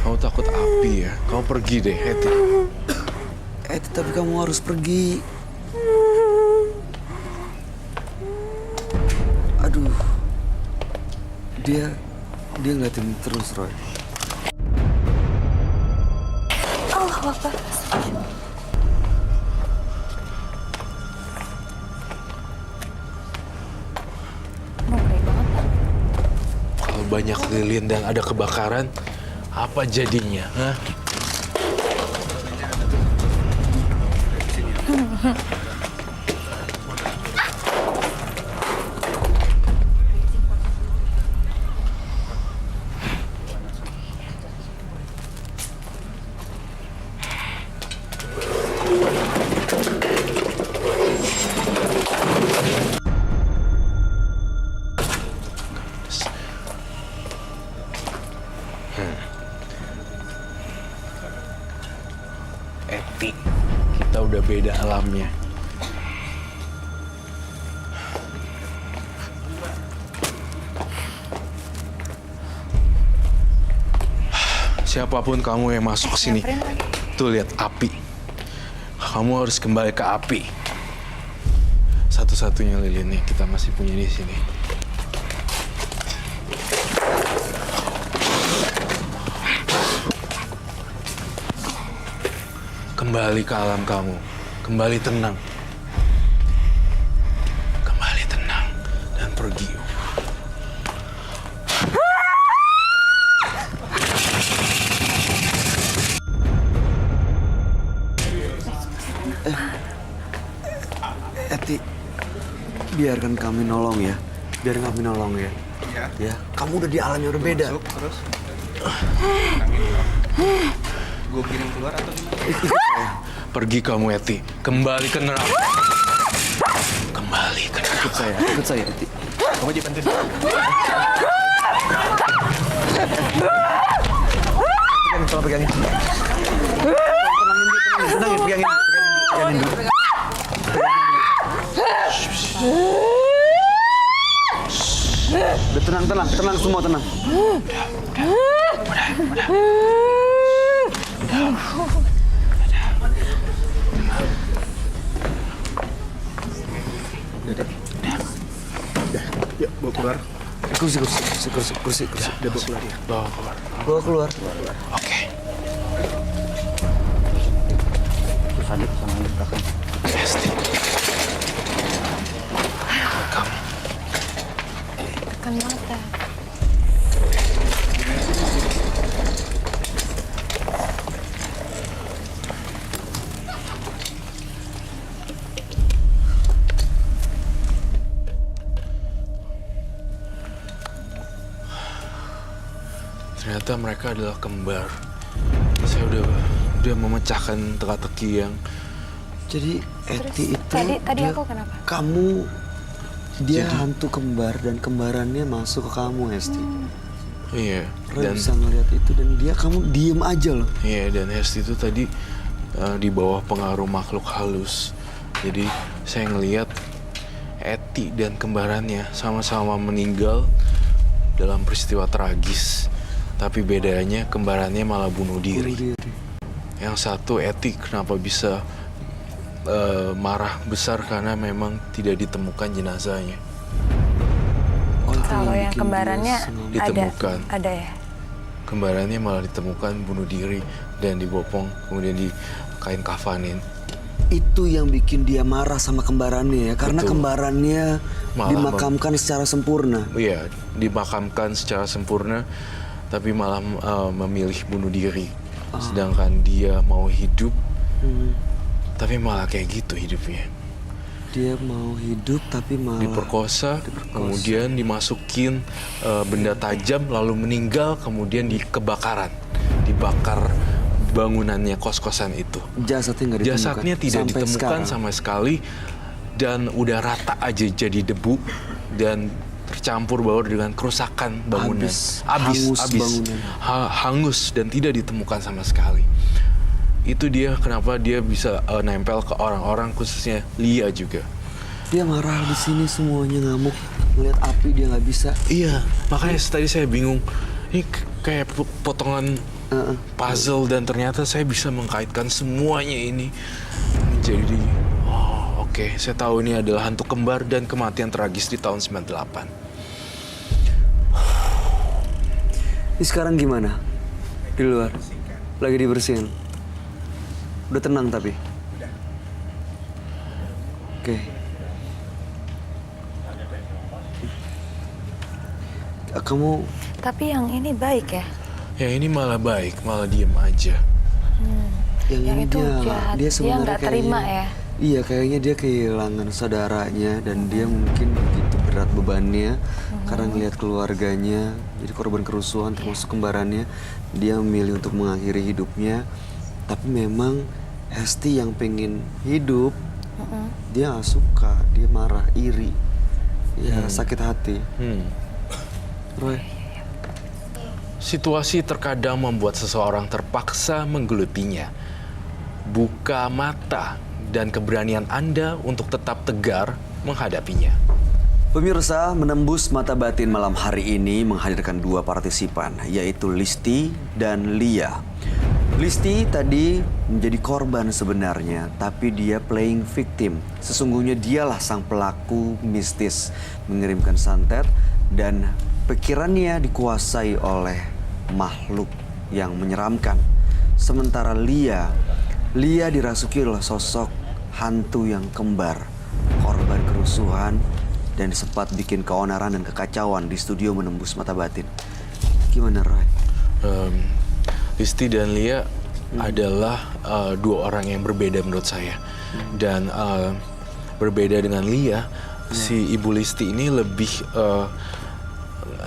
Kamu takut api ya? Kamu pergi deh, Eti. Eti, tapi kamu harus pergi. Aduh. Dia ngeliatin terus, Roy. Ngeri banget, Pak. Kalau banyak lilin dan ada kebakaran, apa jadinya? Hah? Eti, kita udah beda alamnya. Siapapun kamu yang masuk sini, Nyamperin lagi. tuh lihat api. Kamu harus kembali ke api. Satu-satunya lilin yang kita masih punya di sini. Kembali ke alam kamu. Kembali tenang. Kembali tenang dan pergi. Eti, biarkan kami nolong ya. Biarkan kami nolong ya. Ya. Kamu udah di alam yang berbeda. Terus gue kirim keluar atau gimana? Pergi kamu, Eti. Kembali ke neraka. Kembali ke neraka. Ikut saya, Eti. Kamu aja bantuin. Pegangin. Tenangin, pegangin dulu. Udah tenang semua tenang. Yuk, bawa keluar. Kursi. Udah bawa keluar ya. Bawa keluar. Bawa keluar. Oke. Terus aduk sama yang belakang. Hesti. Kamu. Tekan mata. Ternyata mereka adalah kembar. Saya udah memecahkan teka-teki yang Jadi Eti itu Tadi dia- aku kenapa? Kamu dia hantu kembar dan kembarannya masuk ke kamu, Hesti. iya Roy dan bisa ngeliat itu dan kamu diem aja loh. iya dan Hesti itu tadi di bawah pengaruh makhluk halus. Jadi saya ngelihat Eti dan kembarannya sama-sama meninggal dalam peristiwa tragis. Tapi bedanya kembarannya malah bunuh diri. Yang satu Eti kenapa bisa marah besar karena memang tidak ditemukan jenazahnya. Oh, itu Kalau yang bikin kembarannya dia senang. Ditemukan. ada ya. Kembarannya malah ditemukan bunuh diri dan dibopong kemudian di kain kafanin. Itu yang bikin dia marah sama kembarannya ya, karena Betul. kembarannya Malah dimakamkan secara sempurna. Iya, dimakamkan secara sempurna tapi malah memilih bunuh diri. Sedangkan dia mau hidup tapi malah kayak gitu hidupnya. Dia mau hidup tapi malah Diperkosa, kemudian dimasukin benda tajam lalu meninggal, kemudian dibakar bangunannya kos-kosan itu. jasadnya nggak ditemukan. Jasadnya tidak sampai ditemukan sekarang. sama sekali dan udah rata aja jadi debu dan tercampur baur dengan kerusakan bangunan. Hangus bangunan. Hangus dan tidak ditemukan sama sekali. Itu dia kenapa dia bisa nempel ke orang-orang, khususnya Lia juga. Dia marah di sini semuanya ngamuk, ngeliat api dia nggak bisa. Iya, makanya tadi saya bingung. Ini kayak potongan puzzle dan ternyata saya bisa mengkaitkan semuanya ini menjadi oke, saya tahu ini adalah hantu kembar dan kematian tragis di tahun 98. Ini sekarang gimana? Di luar, lagi dibersihin. Udah tenang tapi. Oke. Kamu Tapi yang ini baik ya. Yang ini malah baik, malah diem aja. yang Yang ini itu dia, jahat. dia Dia sebenarnya nggak terima kayaknya- ya. Iya, kayaknya dia kehilangan saudaranya dan dia mungkin begitu berat bebannya karena ngelihat keluarganya jadi korban kerusuhan termasuk kembarannya. Dia memilih untuk mengakhiri hidupnya. Tapi memang Hesti yang pengen hidup, dia nggak suka, dia marah, iri, ya sakit hati. Roy, Situasi terkadang membuat seseorang terpaksa menggelutinya. Buka mata dan keberanian Anda untuk tetap tegar menghadapinya. pemirsa, menembus mata batin malam hari ini menghadirkan dua partisipan, yaitu Listi dan Lia. Listi tadi menjadi korban sebenarnya, tapi dia playing victim. Sesungguhnya dialah sang pelaku mistis, mengirimkan santet dan pikirannya dikuasai oleh makhluk yang menyeramkan. Sementara Lia dirasuki oleh sosok hantu yang kembar, korban kerusuhan dan sempat bikin keonaran dan kekacauan di studio menembus mata batin. Gimana Roy? Listi dan Lia adalah dua orang yang berbeda menurut saya. Dan berbeda dengan Lia, si Ibu Listi ini lebih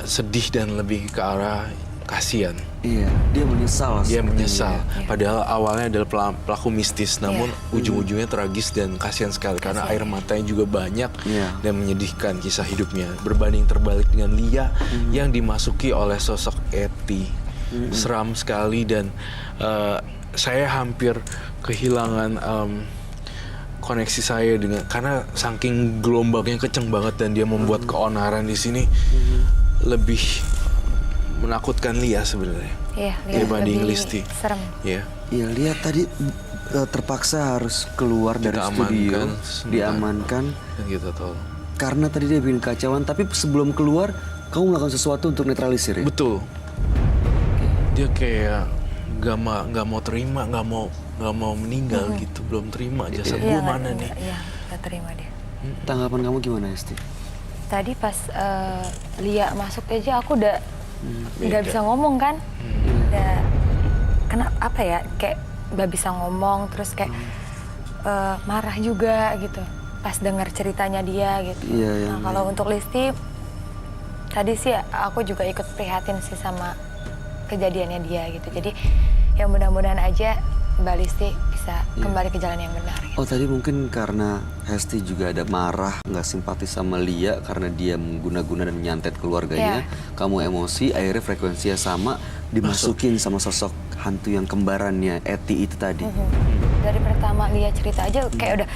sedih dan lebih ke arah kasihan. Iya, dia menyesal. Dia sepertinya. menyesal. Padahal awalnya adalah pelaku mistis, namun Iya. ujung-ujungnya tragis dan kasihan sekali karena air matanya juga banyak Iya. dan menyedihkan kisah hidupnya. Berbanding terbalik dengan Lia yang dimasuki oleh sosok Eti. Seram sekali dan saya hampir kehilangan koneksi saya dengan karena saking gelombangnya kenceng banget dan dia membuat keonaran di sini lebih menakutkan Lia sebenarnya. Iya, Lia Dibanding lebih Listi. serem. Ya. Iya, lihat tadi terpaksa harus keluar dari Kita studio, amankan sebentar. diamankan Dan kita tahu. karena tadi dia bikin kacauan. Tapi sebelum keluar, kamu melakukan sesuatu untuk netralisir ya? Betul. Dia kayak nggak mau terima, nggak mau meninggal gitu, belum terima jasad gue mana nih? Iya, nggak terima dia. Tanggapan kamu gimana, Esti? Tadi pas Lia masuk aja aku udah nggak Beda. bisa ngomong kan. Udah kena apa ya, kayak nggak bisa ngomong, terus kayak marah juga gitu pas dengar ceritanya dia gitu. Iya, iya, Nah kalau untuk Listi tadi sih aku juga ikut prihatin sih sama kejadiannya dia gitu. Jadi ya mudah-mudahan aja Mbak Listi bisa kembali ke jalan yang benar. Gitu. Oh, tadi mungkin karena Hesti juga ada marah, nggak simpati sama Lia karena dia mengguna-guna dan menyantet keluarganya. Kamu emosi, akhirnya frekuensinya sama, dimasukin sama sosok hantu yang kembarannya Eti itu tadi. Dari pertama Lia cerita aja kayak udah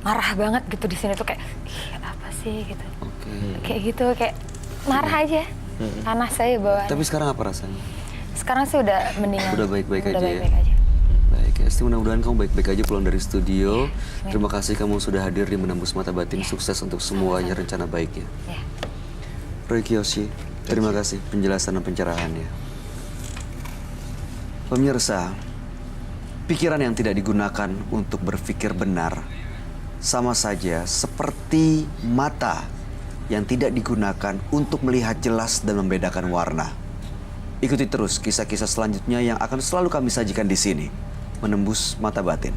marah banget gitu di sini tuh kayak ih apa sih gitu. Oke. Kayak gitu kayak marah aja. Panas saya bawaannya. Tapi sekarang apa rasanya? Sekarang sih udah mendingan. Udah baik-baik Udah aja ya? baik-baik aja. Baik, Esti, mudah-mudahan kamu baik-baik aja pulang dari studio. Terima kasih kamu sudah hadir di Menembus Mata Batin. Sukses untuk semuanya rencana baiknya. Ya. Roy Kiyoshi, terima kasih penjelasan dan pencerahannya. Pemirsa, pikiran yang tidak digunakan untuk berpikir benar sama saja seperti mata yang tidak digunakan untuk melihat jelas dan membedakan warna. Ikuti terus kisah-kisah selanjutnya yang akan selalu kami sajikan di sini. Menembus Mata Batin.